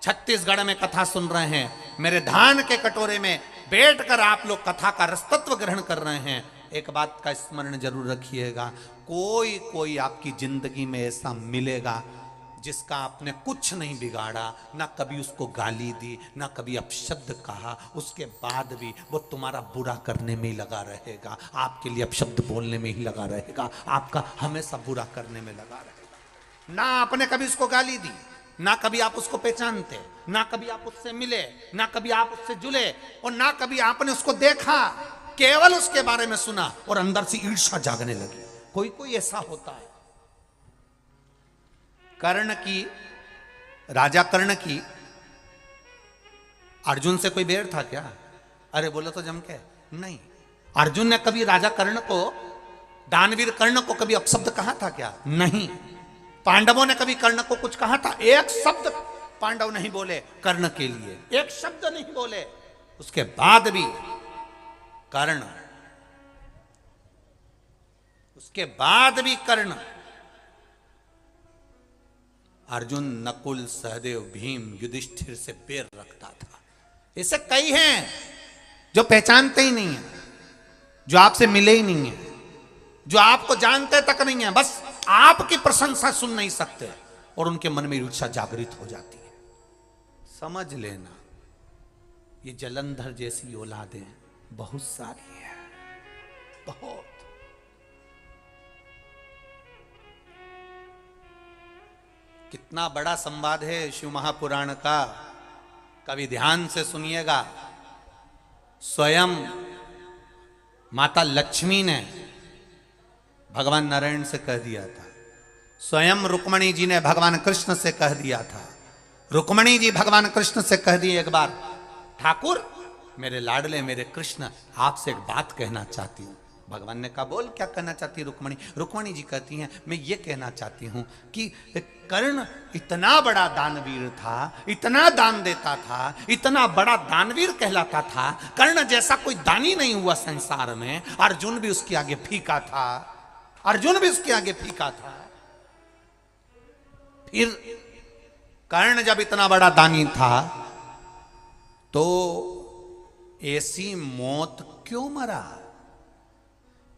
छत्तीसगढ़ में कथा सुन रहे हैं, मेरे धान के कटोरे में बैठकर आप लोग कथा का रसतत्व ग्रहण कर रहे हैं, एक बात का स्मरण जरूर रखिएगा, कोई आपकी जिंदगी में ऐसा मिलेगा जिसका आपने कुछ नहीं बिगाड़ा, ना कभी उसको गाली दी, ना कभी अपशब्द कहा, उसके बाद भी वो तुम्हारा बुरा करने में ही लगा रहेगा, आपके लिए अपशब्द बोलने में ही लगा रहेगा, आपका हमेशा बुरा करने में लगा रहेगा। ना आपने कभी उसको गाली दी, ना कभी आप उसको पहचानते, ना कभी आप उससे मिले, ना कभी आप उससे जुले, और ना कभी आपने उसको देखा, केवल उसके बारे में सुना और अंदर से ईर्ष्या जागने लगी। कोई ऐसा होता है। कर्ण की, राजा कर्ण की अर्जुन से कोई बैर था क्या? अरे बोलो तो जम के नहीं। अर्जुन ने कभी राजा कर्ण को, दानवीर कर्ण को कभी अपशब्द कहा था क्या? नहीं। पांडवों ने कभी कर्ण को कुछ कहा था? एक शब्द पांडव नहीं बोले कर्ण के लिए, एक शब्द नहीं बोले। उसके बाद भी कर्ण, उसके बाद भी कर्ण, अर्जुन, नकुल, सहदेव, भीम, युधिष्ठिर से पैर रखता था। ऐसे कई हैं जो पहचानते ही नहीं है, जो आपसे मिले ही नहीं है, जो आपको जानते तक नहीं है, बस आपकी प्रशंसा सुन नहीं सकते और उनके मन में ईर्ष्या जागृत हो जाती है। समझ लेना, ये जलंधर जैसी औलादें बहुत सारी है। बहुत। कितना बड़ा संवाद है शिव महापुराण का, कभी ध्यान से सुनिएगा। स्वयं माता लक्ष्मी ने भगवान नारायण से कह दिया था, स्वयं रुक्मणी जी ने भगवान कृष्ण से कह दिया था। रुक्मणी जी भगवान कृष्ण से कह दिए एक बार, ठाकुर मेरे लाडले मेरे कृष्ण आपसे एक बात कहना चाहती हूँ। भगवान ने कहा बोल क्या कहना चाहती है रुक्मणी। रुक्मणी जी कहती हैं मैं ये कहना चाहती हूँ कि कर्ण इतना बड़ा दानवीर था, इतना दान देता था, इतना बड़ा दानवीर कहलाता था। कर्ण जैसा कोई दानी नहीं हुआ संसार में। अर्जुन भी उसके आगे फीका था, अर्जुन भी उसके आगे फीका था। फिर कर्ण जब इतना बड़ा दानी था तो ऐसी मौत क्यों मरा?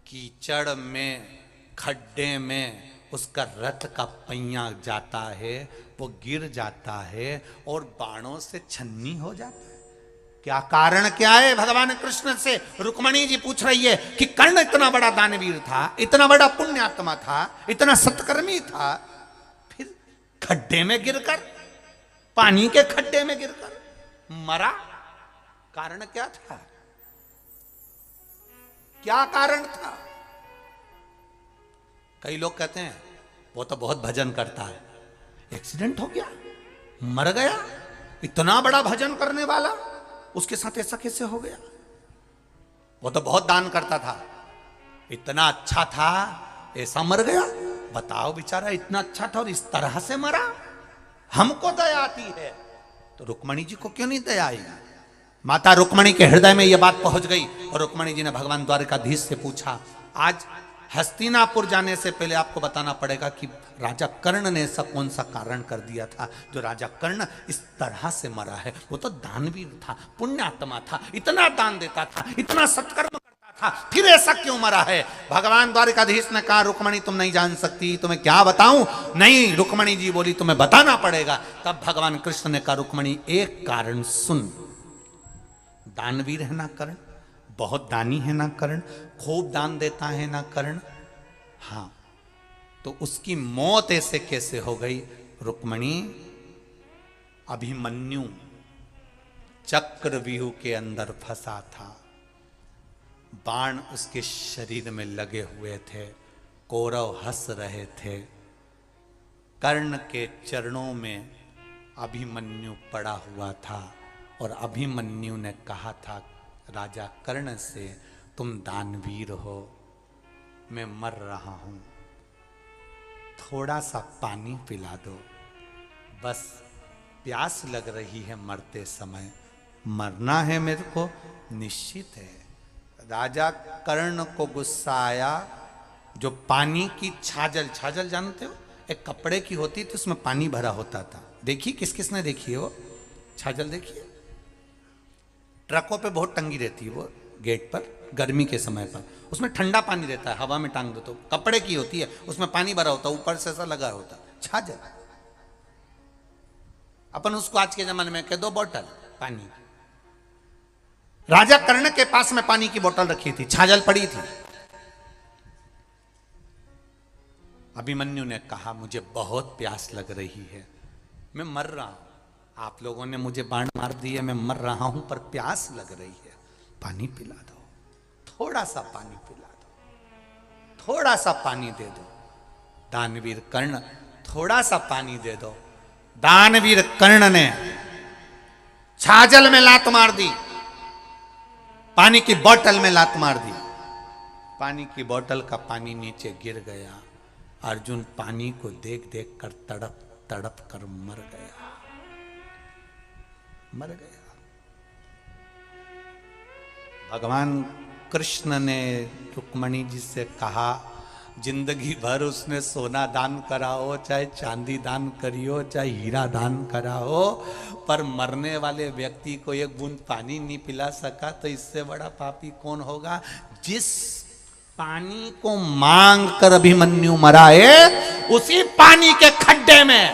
कीचड़ में, खड्डे में उसका रथ का पहिया जाता है, वो गिर जाता है और बाणों से छन्नी हो जाता है। क्या कारण क्या है? भगवान कृष्ण से रुक्मणी जी पूछ रही है कि कर्ण इतना बड़ा दानवीर था, इतना बड़ा पुण्यात्मा था, इतना सत्कर्मी था, फिर खड्डे में गिरकर, पानी के खड्डे में गिरकर मरा। कारण क्या था? क्या कारण था? कई लोग कहते हैं वो तो बहुत भजन करता है, एक्सीडेंट हो गया, मर गया। इतना बड़ा भजन करने वाला, उसके साथ ऐसा कैसे हो गया? वो तो बहुत दान करता था, इतना अच्छा था, ऐसा मर गया। बताओ बेचारा इतना अच्छा था और इस तरह से मरा। हमको दया आती है तो रुक्मणी जी को क्यों नहीं दया आएगी? माता रुक्मणी के हृदय में यह बात पहुंच गई और रुक्मणी जी ने भगवान द्वारकाधीश से पूछा। आज हस्तिनापुर जाने से पहले आपको बताना पड़ेगा कि राजा कर्ण ने ऐसा कौन सा कारण कर दिया था जो राजा कर्ण इस तरह से मरा है। वो तो दानवीर था, पुण्यात्मा था, इतना दान देता था, इतना सत्कर्म करता था, फिर ऐसा क्यों मरा है? भगवान द्वारकाधीश ने कहा रुक्मणी तुम नहीं जान सकती, तुम्हें क्या बताऊं? नहीं, रुक्मणी जी बोली तुम्हें बताना पड़ेगा। तब भगवान कृष्ण ने कहा रुक्मणी एक कारण सुन। दानवीर है ना कर्ण, बहुत दानी है ना कर्ण, खूब दान देता है ना कर्ण। हाँ, तो उसकी मौत ऐसे कैसे हो गई? रुक्मणी, अभिमन्यु चक्रव्यूह के अंदर फंसा था, बाण उसके शरीर में लगे हुए थे, कौरव हंस रहे थे। कर्ण के चरणों में अभिमन्यु पड़ा हुआ था और अभिमन्यु ने कहा था राजा कर्ण से, तुम दानवीर हो, मैं मर रहा हूं, थोड़ा सा पानी पिला दो, बस प्यास लग रही है मरते समय, मरना है मेरे को, निश्चित है। राजा कर्ण को गुस्सा आया। जो पानी की छाजल, छाजल जानते हो, एक कपड़े की होती थी, उसमें पानी भरा होता था। देखिए किस किस ने देखी है वो छाजल? देखिए ट्रकों पे बहुत टंगी रहती है वो गेट पर, गर्मी के समय पर। उसमें ठंडा पानी रहता है, हवा में टांग दो तो। कपड़े की होती है, उसमें पानी भरा होता है, ऊपर से ऐसा लगा होता है, छाजल। अपन उसको आज के जमाने में कह दो बोतल पानी। राजा कर्ण के पास में पानी की बोतल रखी थी, छाजल पड़ी थी। अभिमन्यु ने कहा मुझे बहुत प्यास लग रही है, मैं मर रहा हूं, आप लोगों ने मुझे बाण मार दिए, मैं मर रहा हूं, पर प्यास लग रही है, पानी पिला दो, थोड़ा सा पानी पिला दो, थोड़ा सा पानी दे दो। दानवीर कर्ण, थोड़ा सा पानी दे दो। दानवीर कर्ण ने छाजल में लात मार दी, पानी की बोतल में लात मार दी, पानी की बोतल का पानी नीचे गिर गया। अर्जुन पानी को देख देख कर तड़प तड़प कर मर गया, मर गया। भगवान कृष्ण ने रुक्मणी जी से कहा, जिंदगी भर उसने सोना दान करा हो, चाहे चांदी दान करी हो, चाहे हीरा दान करा हो, पर मरने वाले व्यक्ति को एक बूंद पानी नहीं पिला सका, तो इससे बड़ा पापी कौन होगा? जिस पानी को मांग कर अभिमन्यु मरा है, उसी पानी के खड्डे में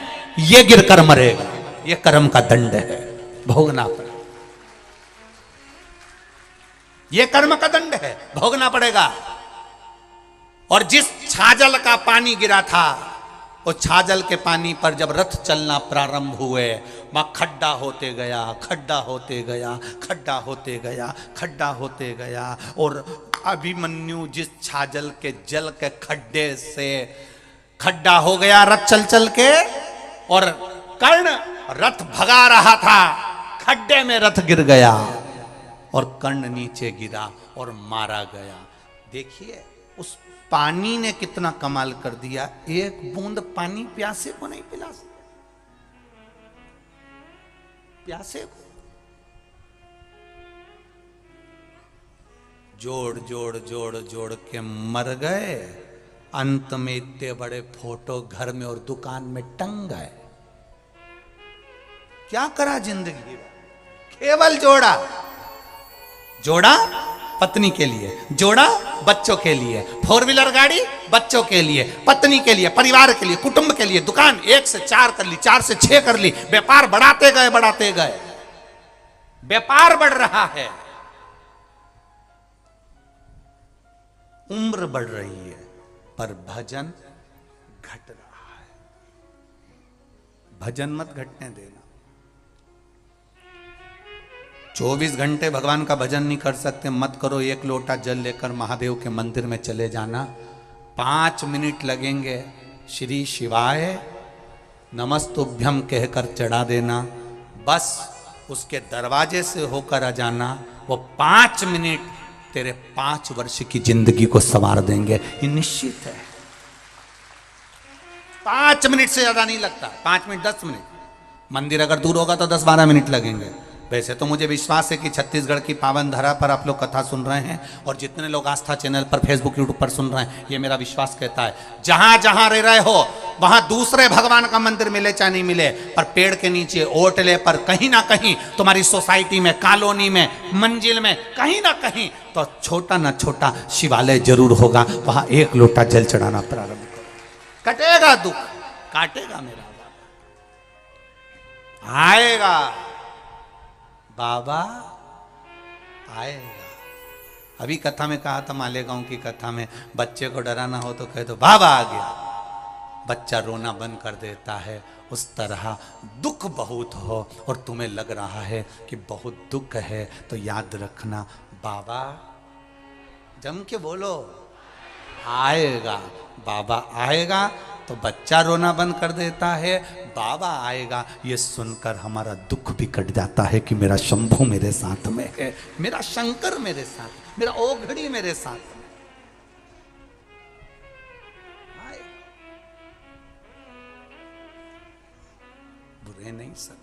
ये गिरकर मरेगा। ये कर्म का दंड है, भोगना पड़ेगा। ये कर्म का दंड है, भोगना पड़ेगा। और जिस छाजल का पानी गिरा था, उस छाजल के पानी पर जब रथ चलना प्रारंभ हुए, वहां खड्डा होते गया, खड्डा होते गया, खड्डा होते गया, खड्डा होते गया। और अभिमन्यु जिस छाजल के जल के खड्डे से खड्डा हो गया रथ चल चल के, और कर्ण रथ भगा रहा था, खड्डे में रथ गिर गया और कर्ण नीचे गिरा और मारा गया। देखिए उस पानी ने कितना कमाल कर दिया, एक बूंद पानी प्यासे को नहीं पिला सकता, प्यासे को जोड़ जोड़ जोड़ जोड़ के मर गए। अंत में इतने बड़े फोटो घर में और दुकान में टंग गए। क्या करा जिंदगी में? केवल जोड़ा, जोड़ा पत्नी के लिए, जोड़ा बच्चों के लिए, 4 व्हीलर गाड़ी बच्चों के लिए, पत्नी के लिए, परिवार के लिए, कुटुंब के लिए, दुकान 1 से 4 कर ली, 4 से 6 कर ली, व्यापार बढ़ाते गए, बढ़ाते गए, व्यापार बढ़ रहा है, उम्र बढ़ रही है, पर भजन घट रहा है। भजन मत घटने देना। 24 घंटे भगवान का भजन नहीं कर सकते, मत करो। 1 लोटा जल लेकर महादेव के मंदिर में चले जाना, 5 मिनट लगेंगे, श्री शिवाय नमस्तुभ्यम कहकर चढ़ा देना, बस उसके दरवाजे से होकर आ जाना। वो 5 मिनट तेरे 5 वर्ष की जिंदगी को संवार देंगे, ये निश्चित है। 5 मिनट से ज्यादा नहीं लगता, 5 मिनट 10 मिनट। मंदिर अगर दूर होगा तो 10-12 मिनट लगेंगे। वैसे तो मुझे विश्वास है कि छत्तीसगढ़ की पावन धरा पर आप लोग कथा सुन रहे हैं, और जितने लोग आस्था चैनल पर, फेसबुक, यूट्यूब पर सुन रहे हैं, ये मेरा विश्वास कहता है, जहां जहां रह रहे हो वहां दूसरे भगवान का मंदिर मिले चाहे नहीं मिले, पर पेड़ के नीचे, ओटले पर, कहीं ना कहीं तुम्हारी सोसाइटी में, कॉलोनी में, मंजिल में, कहीं ना कहीं तो छोटा ना छोटा शिवालय जरूर होगा। वहां 1 लोटा जल चढ़ाना प्रारंभ करो, कटेगा दुख, काटेगा मेरा आएगा, बाबा आएगा। अभी कथा में कहा था, मालेगांव की कथा में, बच्चे को डराना हो तो कह दो बाबा आ गया, बच्चा रोना बंद कर देता है। उस तरह दुख बहुत हो और तुम्हें लग रहा है कि बहुत दुख है, तो याद रखना बाबा, जम के बोलो, आएगा, बाबा आएगा। तो बच्चा रोना बंद कर देता है, बाबा आएगा, ये सुनकर हमारा दुख भी कट जाता है कि मेरा शंभू मेरे साथ में है, मेरा शंकर मेरे साथ, मेरा ओघड़ी मेरे साथ में आए। बुरे नहीं सकता।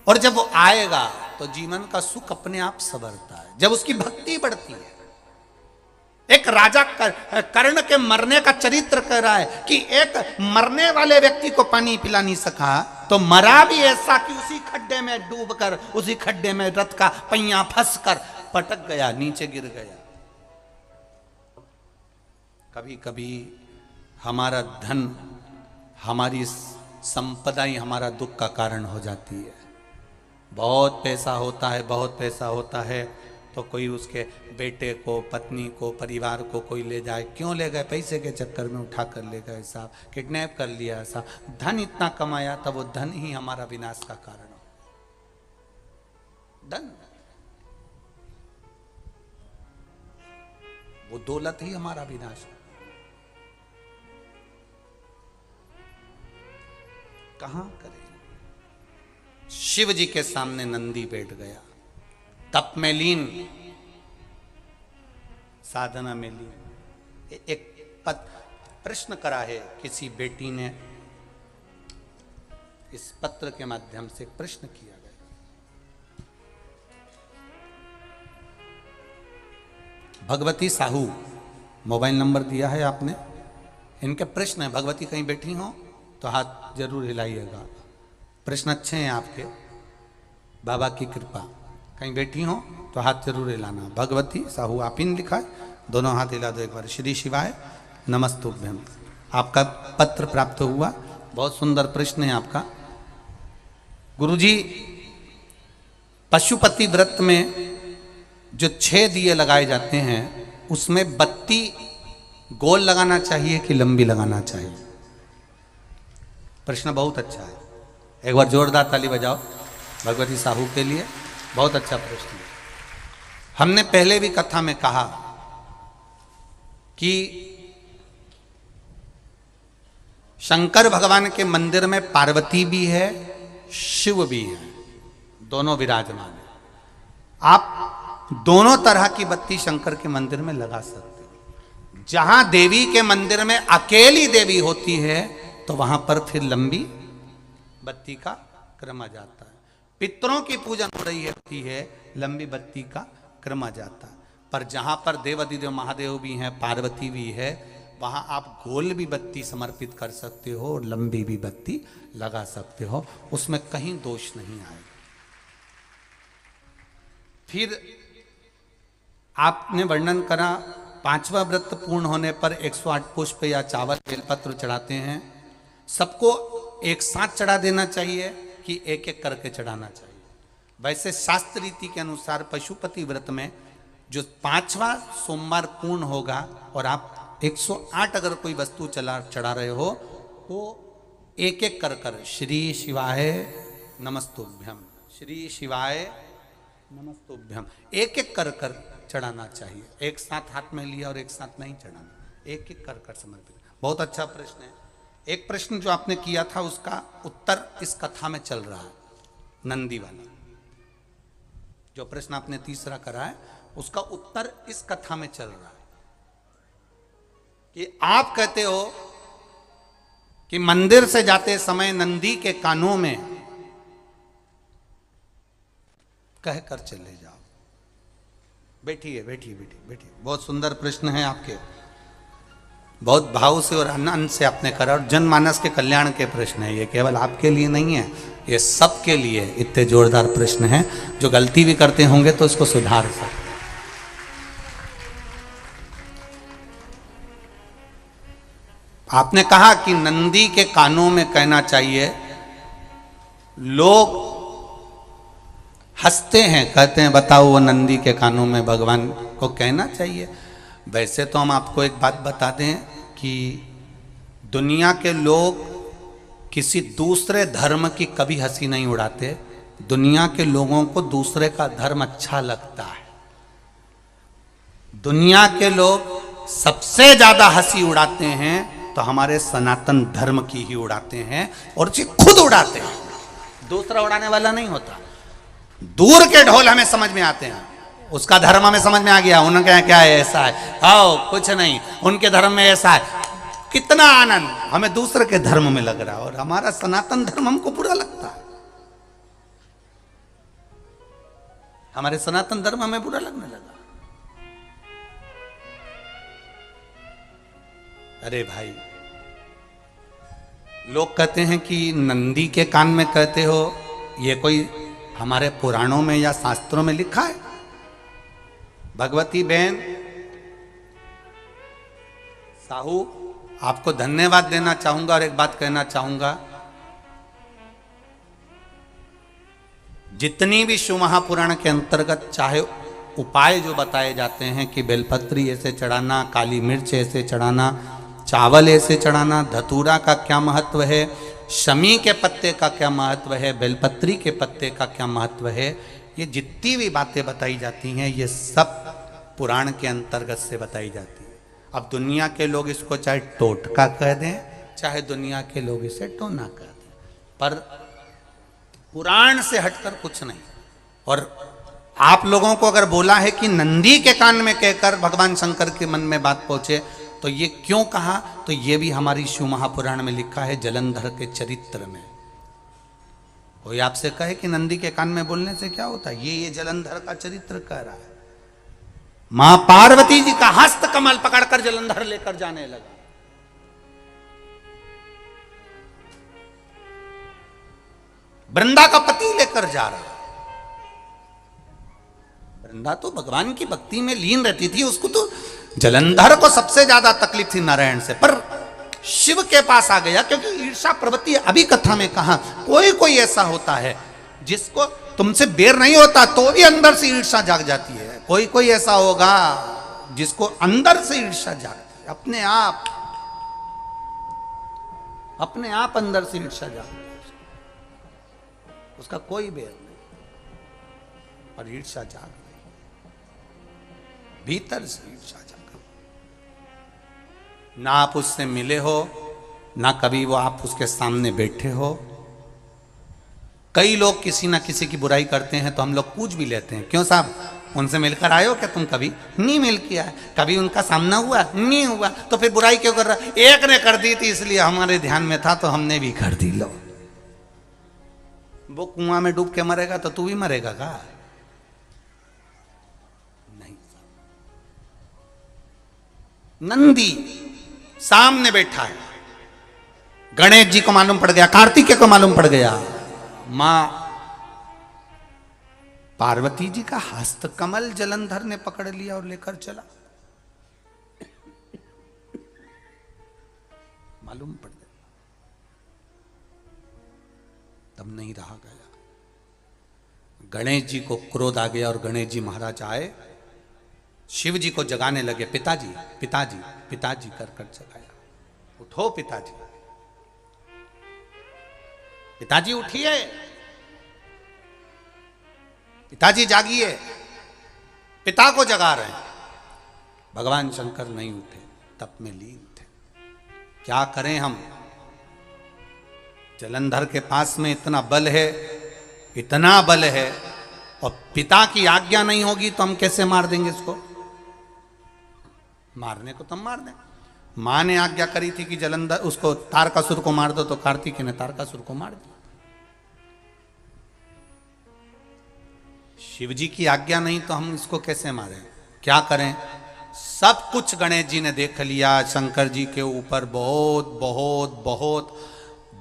और जब वो आएगा तो जीवन का सुख अपने आप संवरता है, जब उसकी भक्ति बढ़ती है। एक राजा कर्ण के मरने का चरित्र कह रहा है कि एक मरने वाले व्यक्ति को पानी पिला नहीं सका, तो मरा भी ऐसा कि उसी खड्डे में डूबकर, उसी खड्डे में रथ का पहिया फंसकर पटक गया, नीचे गिर गया। कभी कभी हमारा धन, हमारी संपदा ही हमारा दुख का कारण हो जाती है। बहुत पैसा होता है, बहुत पैसा होता है, तो कोई उसके बेटे को, पत्नी को, परिवार को कोई ले जाए, क्यों ले गए? पैसे के चक्कर में उठा कर ले गए साहब, किडनैप कर लिया साहब। धन इतना कमाया था, वो धन ही हमारा विनाश का कारण हो। धन, वो दौलत ही हमारा विनाश है। कहां करें? शिव जी के सामने नंदी बैठ गया, तप में लीन, साधना में लीन। एक प्रश्न करा है किसी बेटी ने, इस पत्र के माध्यम से प्रश्न किया गया। भगवती साहू, मोबाइल नंबर दिया है आपने, इनके प्रश्न है। भगवती कहीं बैठी हो तो हाथ जरूर हिलाइएगा। प्रश्न अच्छे हैं आपके, बाबा की कृपा। कहीं बैठी हो तो हाथ जरूर हिलाना। भगवती साहू आप ही ने लिखा है, दोनों हाथ हिला दो एक बार। श्री शिवाय नमस्तुभ्यम। आपका पत्र प्राप्त हुआ, बहुत सुंदर प्रश्न है आपका। गुरुजी, पशुपति व्रत में जो 6 दिए लगाए जाते हैं उसमें बत्ती गोल लगाना चाहिए कि लंबी लगाना चाहिए? प्रश्न बहुत अच्छा है, एक बार जोरदार ताली बजाओ भगवती साहू के लिए, बहुत अच्छा प्रश्न है। हमने पहले भी कथा में कहा कि शंकर भगवान के मंदिर में पार्वती भी है, शिव भी है, दोनों विराजमान है। आप दोनों तरह की बत्ती शंकर के मंदिर में लगा सकते हो। जहां देवी के मंदिर में अकेली देवी होती है तो वहां पर फिर लंबी बत्ती का क्रम आ जाता है। पितरों की पूजन हो रही होती है, लंबी बत्ती का क्रम आ जाता है। पर जहां पर देवाधिदेव महादेव भी हैं, पार्वती भी है, वहां आप गोल भी बत्ती समर्पित कर सकते हो और लंबी भी बत्ती लगा सकते हो, उसमें कहीं दोष नहीं आएगा। फिर आपने वर्णन करा 5वां व्रत पूर्ण होने पर 108 पुष्प या चावल बेलपत्र चढ़ाते हैं। सबको एक साथ चढ़ा देना चाहिए कि एक एक करके चढ़ाना चाहिए? वैसे शास्त्र रीति के अनुसार पशुपति व्रत में जो 5वां सोमवार पूर्ण होगा और आप 108 अगर कोई वस्तु चढ़ा रहे हो तो एक एक कर श्री शिवाय नमस्तुभ्यम, श्री शिवाय नमस्तुभ्यम, एक एक कर चढ़ाना चाहिए। एक साथ हाथ में लिया और एक साथ नहीं चढ़ाना, एक एक कर समर्पित। बहुत अच्छा प्रश्न है। एक प्रश्न जो आपने किया था उसका उत्तर इस कथा में चल रहा है, नंदी वाला। जो प्रश्न आपने तीसरा करा है उसका उत्तर इस कथा में चल रहा है कि आप कहते हो कि मंदिर से जाते समय नंदी के कानों में कहकर चले जाओ। बैठिए बैठिए बैठिए बैठिए। बहुत सुंदर प्रश्न है आपके, बहुत भाव से और आनंद से आपने करा और जनमानस के कल्याण के प्रश्न है। ये केवल आपके लिए नहीं है, ये सबके लिए इतने जोरदार प्रश्न हैं। जो गलती भी करते होंगे तो इसको सुधार सकते। आपने कहा कि नंदी के कानों में कहना चाहिए। लोग हंसते हैं, कहते हैं बताओ वो नंदी के कानों में भगवान को कहना चाहिए। वैसे तो हम आपको एक बात बता दें कि दुनिया के लोग किसी दूसरे धर्म की कभी हंसी नहीं उड़ाते। दुनिया के लोगों को दूसरे का धर्म अच्छा लगता है। दुनिया के लोग सबसे ज्यादा हंसी उड़ाते हैं तो हमारे सनातन धर्म की ही उड़ाते हैं और उसे खुद उड़ाते हैं, दूसरा उड़ाने वाला नहीं होता। दूर के ढोल हमें समझ में आते हैं, उसका धर्म हमें समझ में आ गया, उनका क्या है ऐसा है, आओ कुछ नहीं, उनके धर्म में ऐसा है। कितना आनंद हमें दूसरे के धर्म में लग रहा है और हमारा सनातन धर्म हमको बुरा लगता है। हमारे सनातन धर्म हमें बुरा लगने लगा। अरे भाई, लोग कहते हैं कि नंदी के कान में कहते हो, ये कोई हमारे पुराणों में या शास्त्रों में लिखा है? भगवती बहन साहू, आपको धन्यवाद देना चाहूंगा और एक बात कहना चाहूंगा। जितनी भी शिव महापुराण के अंतर्गत चाहे उपाय जो बताए जाते हैं कि बेलपत्री ऐसे चढ़ाना, काली मिर्च ऐसे चढ़ाना, चावल ऐसे चढ़ाना, धतूरा का क्या महत्व है, शमी के पत्ते का क्या महत्व है, बेलपत्री के पत्ते का क्या महत्व है, ये जितनी भी बातें बताई जाती हैं ये सब पुराण के अंतर्गत से बताई जाती है। अब दुनिया के लोग इसको चाहे टोटका कह दें, चाहे दुनिया के लोग इसे टोना कह दें, पर पुराण से हटकर कुछ नहीं। और आप लोगों को अगर बोला है कि नंदी के कान में कहकर भगवान शंकर के मन में बात पहुंचे तो ये क्यों कहा, तो ये भी हमारी शिव महापुराण में लिखा है जलंधर के चरित्र में। कोई आपसे कहे कि नंदी के कान में बोलने से क्या होता है, ये जलंधर का चरित्र कह रहा है। मां पार्वती जी का हस्त कमल पकड़कर जलंधर लेकर जाने लगा। वृंदा का पति लेकर जा रहा। वृंदा तो भगवान की भक्ति में लीन रहती थी, उसको तो जलंधर को सबसे ज्यादा तकलीफ थी नारायण से, पर शिव के पास आ गया क्योंकि ईर्षा प्रवृत्ति। अभी कथा में कहा कोई कोई ऐसा होता है जिसको तुमसे बेर नहीं होता तो भी अंदर से ईर्ष्या जाग जाती है। कोई कोई ऐसा होगा जिसको अंदर से ईर्ष्या जागती है, अपने आप अंदर से ईर्ष्या जागती है, उसका कोई बेर नहीं, और ईर्ष्या जाग रही, भीतर से ईर्ष्या जाग। ना आप उससे मिले हो, ना कभी वो आप उसके सामने बैठे हो। कई लोग किसी ना किसी की बुराई करते हैं तो हम लोग पूछ भी लेते हैं, क्यों साहब उनसे मिलकर आए हो क्या तुम? कभी नहीं मिल किया है, कभी उनका सामना हुआ नहीं हुआ, तो फिर बुराई क्यों कर रहा? एक ने कर दी थी इसलिए हमारे ध्यान में था तो हमने भी कर दी। लो, वो कुआं में डूब के मरेगा तो तू भी मरेगा का? नहीं। नंदी सामने बैठा है, गणेश जी को मालूम पड़ गया, कार्तिकेय को मालूम पड़ गया, मां पार्वती जी का हस्त कमल जलंधर ने पकड़ लिया और लेकर चला। मालूम पड़ गया, तब नहीं रहा गया। गणेश जी को क्रोध आ गया और गणेश जी महाराज आए, शिव जी को जगाने लगे। पिताजी पिताजी पिताजी कर कर जगाया। उठो पिताजी, पिताजी उठिए, पिताजी जागिए। पिता को जगा रहे हैं। भगवान शंकर नहीं उठे, तप में लीन थे। क्या करें हम? जलंधर के पास में इतना बल है, इतना बल है, और पिता की आज्ञा नहीं होगी तो हम कैसे मार देंगे इसको? मारने को तो हम मार दें। मां ने आज्ञा करी थी कि जलंधर उसको तारकासुर को मार दो, तो कार्तिकेय ने तारकासुर को मार दिया। शिव जी की आज्ञा नहीं तो हम इसको कैसे मारें? क्या करें? सब कुछ गणेश जी ने देख लिया। शंकर जी के ऊपर बहुत बहुत बहुत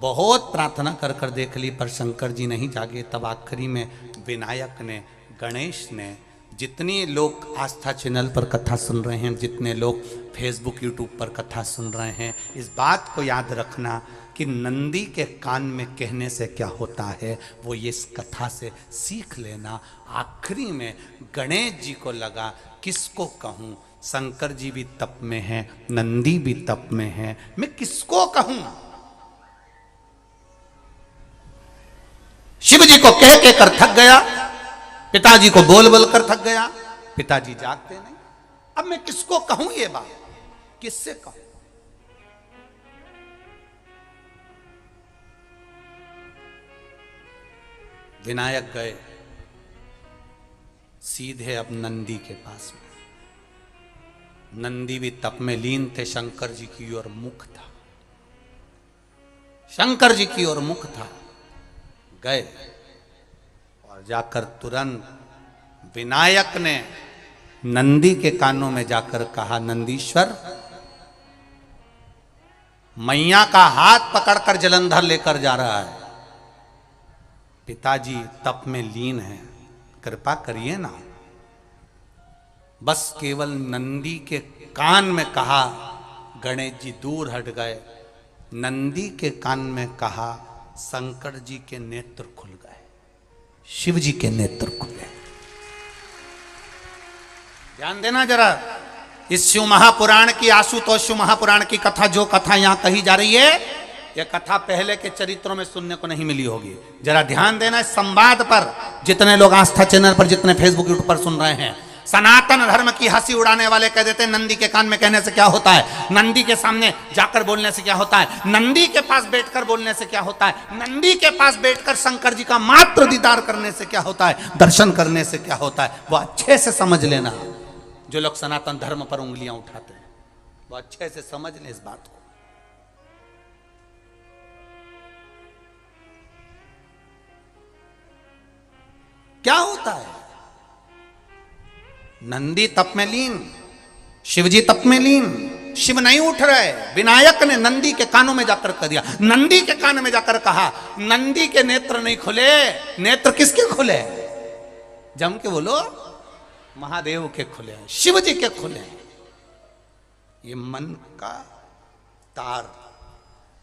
बहुत प्रार्थना कर कर देख ली, पर शंकर जी नहीं जागे। तब आखिरी में विनायक ने, गणेश ने, जितने लोग आस्था चैनल पर कथा सुन रहे हैं, जितने लोग फेसबुक यूट्यूब पर कथा सुन रहे हैं, इस बात को याद रखना कि नंदी के कान में कहने से क्या होता है वो ये इस कथा से सीख लेना। आखिरी में गणेश जी को लगा किसको कहूँ, शंकर जी भी तप में हैं, नंदी भी तप में हैं, मैं किसको कहूँ? शिव जी को कह के कर थक गया, पिताजी को बोल बोल कर थक गया। पिताजी जागते नहीं। अब मैं किसको कहूं ये बात, किससे कहूं? विनायक गए सीधे अब नंदी के पास में। नंदी भी तप में लीन थे, शंकर जी की ओर मुख था, शंकर जी की ओर मुख था। गए और जाकर तुरंत विनायक ने नंदी के कानों में जाकर कहा, नंदीश्वर, मैया का हाथ पकड़कर जलंधर लेकर जा रहा है, पिताजी तप में लीन हैं, कृपा करिए ना। बस केवल नंदी के कान में कहा, गणेश जी दूर हट गए। नंदी के कान में कहा, शंकर जी के नेत्र खुल गए, शिव जी के नेत्र खुले। ध्यान देना जरा, इस शिव महापुराण की, आशुतोष शिव महापुराण की कथा, जो कथा यहां कही जा रही है, यह कथा पहले के चरित्रों में सुनने को नहीं मिली होगी। जरा ध्यान देना इस संवाद पर। जितने लोग आस्था चैनल पर, जितने फेसबुक यूट्यूब पर सुन रहे हैं, सनातन धर्म की हंसी उड़ाने वाले कह देते हैं नंदी के कान में कहने से क्या होता है, नंदी के सामने जाकर बोलने से क्या होता है, नंदी के पास बैठकर बोलने से क्या होता है, नंदी के पास बैठकर शंकर जी का मात्र दीदार करने से क्या होता है, दर्शन करने से क्या होता है। वो अच्छे से समझ लेना। जो लोग सनातन धर्म पर उंगलियां उठाते हैं वो अच्छे से समझ लें इस बात को। क्या होता है? नंदी तप में लीन, शिवजी तप में लीन, शिव नहीं उठ रहे। विनायक ने नंदी के कानों में जाकर कह दिया, नंदी के कान में जाकर कहा, नंदी के नेत्र नहीं खुले। नेत्र किसके खुले? जम के बोलो, महादेव के खुले हैं, शिव जी के खुले हैं। ये मन का तार,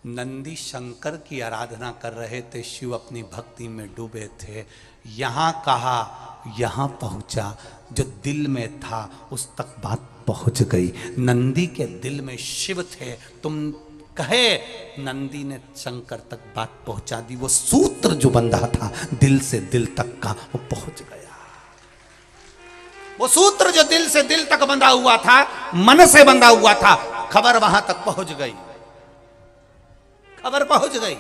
नंदी शंकर की आराधना कर रहे थे, शिव अपनी भक्ति में डूबे थे। यहाँ कहा, यहाँ पहुंचा, जो दिल में था उस तक बात पहुंच गई। नंदी के दिल में शिव थे, तुम कहे नंदी ने शंकर तक बात पहुंचा दी। वो सूत्र जो बंधा था दिल से दिल तक का, वो पहुंच गया। वो सूत्र जो दिल से दिल तक बंधा हुआ था, मन से बंधा हुआ था, खबर वहां तक पहुंच गई, खबर पहुंच गई।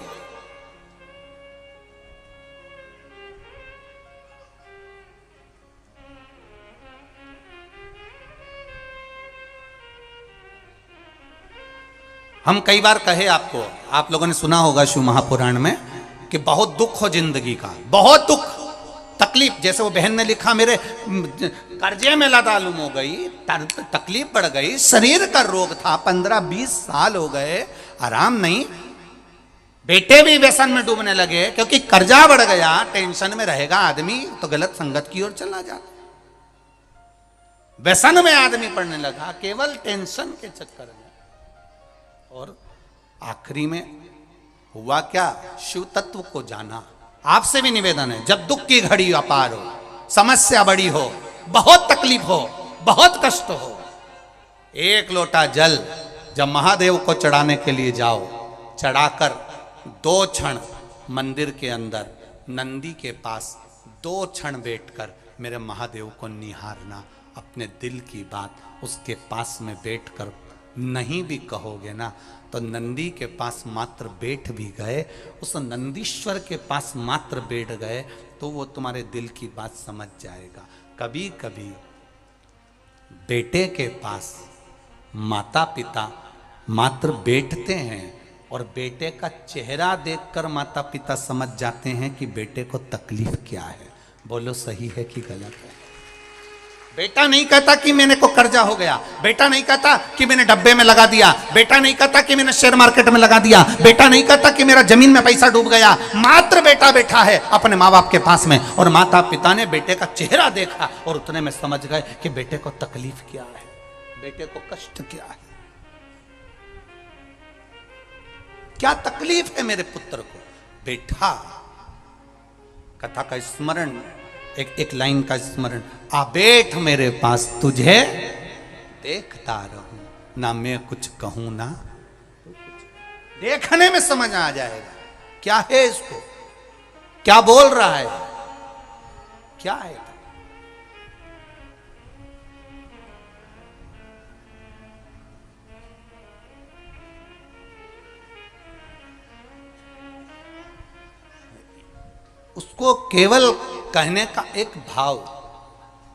हम कई बार कहे आपको, आप लोगों ने सुना होगा शिव महापुराण में कि बहुत दुख हो जिंदगी का, बहुत दुख तकलीफ। जैसे वो बहन ने लिखा, मेरे कर्जे में लदालुम हो गई, तकलीफ बढ़ गई, शरीर का रोग था, 15-20 साल हो गए, आराम नहीं। बेटे भी व्यसन में डूबने लगे क्योंकि कर्जा बढ़ गया। टेंशन में रहेगा आदमी तो गलत संगत की ओर चला जाता। व्यसन में आदमी पड़ने लगा केवल टेंशन के चक्कर में। और आखिरी में हुआ क्या? शिव तत्व को जाना। आपसे भी निवेदन है, जब दुख की घड़ी अपार हो, समस्या बड़ी हो, बहुत तकलीफ हो, बहुत कष्ट हो, एक लोटा जल जब महादेव को चढ़ाने के लिए जाओ, चढ़ाकर 2 क्षण मंदिर के अंदर नंदी के पास 2 क्षण बैठकर मेरे महादेव को निहारना। अपने दिल की बात उसके पास में बैठकर नहीं भी कहोगे ना, तो नंदी के पास मात्र बैठ भी गए, उस नंदीश्वर के पास मात्र बैठ गए, तो वो तुम्हारे दिल की बात समझ जाएगा। कभी कभी बेटे के पास माता पिता मात्र बैठते हैं और बेटे का चेहरा देखकर माता पिता समझ जाते हैं कि बेटे को तकलीफ क्या है। बोलो सही है कि गलत है? बेटा नहीं कहता कि मैंने को कर्जा हो गया, बेटा नहीं कहता कि मैंने डब्बे में लगा दिया, बेटा नहीं कहता कि मैंने शेयर मार्केट में लगा दिया, बेटा नहीं कहता कि मेरा जमीन में पैसा डूब गया। मात्र बेटा बैठा है अपने माँ बाप के पास में, और माता पिता ने बेटे का चेहरा देखा और उतने में समझ गए कि बेटे को तकलीफ क्या है, बेटे को कष्ट क्या है, क्या तकलीफ है मेरे पुत्र को। बेटा, कथा का स्मरण, एक लाइन का स्मरण, आ बैठ मेरे पास, तुझे देखता रहूं, ना मैं कुछ कहूं ना। देखने में समझ आ जाएगा क्या है इसको, क्या बोल रहा है, क्या है। उसको केवल कहने का एक भाव,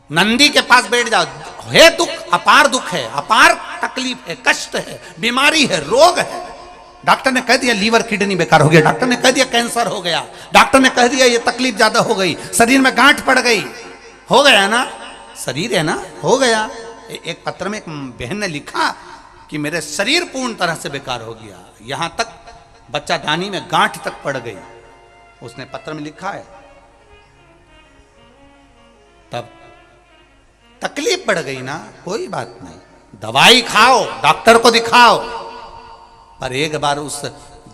नंदी के पास बैठ जाओ, है दुख, अपार दुख है, अपार तकलीफ है, कष्ट है, बीमारी है, रोग है। डॉक्टर ने कह दिया लीवर किडनी बेकार हो गया, डॉक्टर ने कह दिया कैंसर हो गया, डॉक्टर ने कह दिया ये तकलीफ ज्यादा हो गई, शरीर में गांठ पड़ गई, हो गया ना, शरीर है ना, हो गया। एक पत्र में एक बहन ने लिखा कि मेरे शरीर पूर्ण तरह से बेकार हो गया, यहां तक बच्चादानी में गांठ तक पड़ गई, उसने पत्र में लिखा है। तब तकलीफ बढ़ गई ना, कोई बात नहीं, दवाई खाओ, डॉक्टर को दिखाओ, पर एक बार उस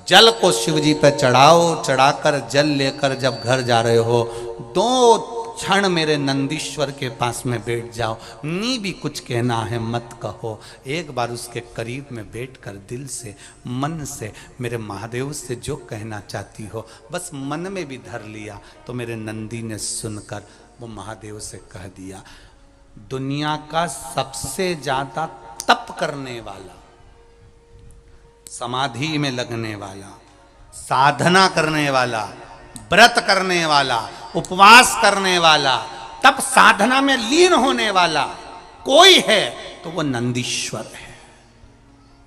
जल को शिवजी पे चढ़ाओ। चढ़ाकर जल लेकर जब घर जा रहे हो, 2 क्षण मेरे नंदीश्वर के पास में बैठ जाओ। नी भी कुछ कहना है मत कहो, एक बार उसके करीब में बैठकर दिल से, मन से मेरे महादेव से जो कहना चाहती हो, बस मन में भी धर लिया, तो मेरे नंदी ने सुनकर वो महादेव से कह दिया, दुनिया का सबसे ज्यादा तप करने वाला, समाधि में लगने वाला, साधना करने वाला, व्रत करने वाला, उपवास करने वाला, तप साधना में लीन होने वाला कोई है तो वो नंदीश्वर है,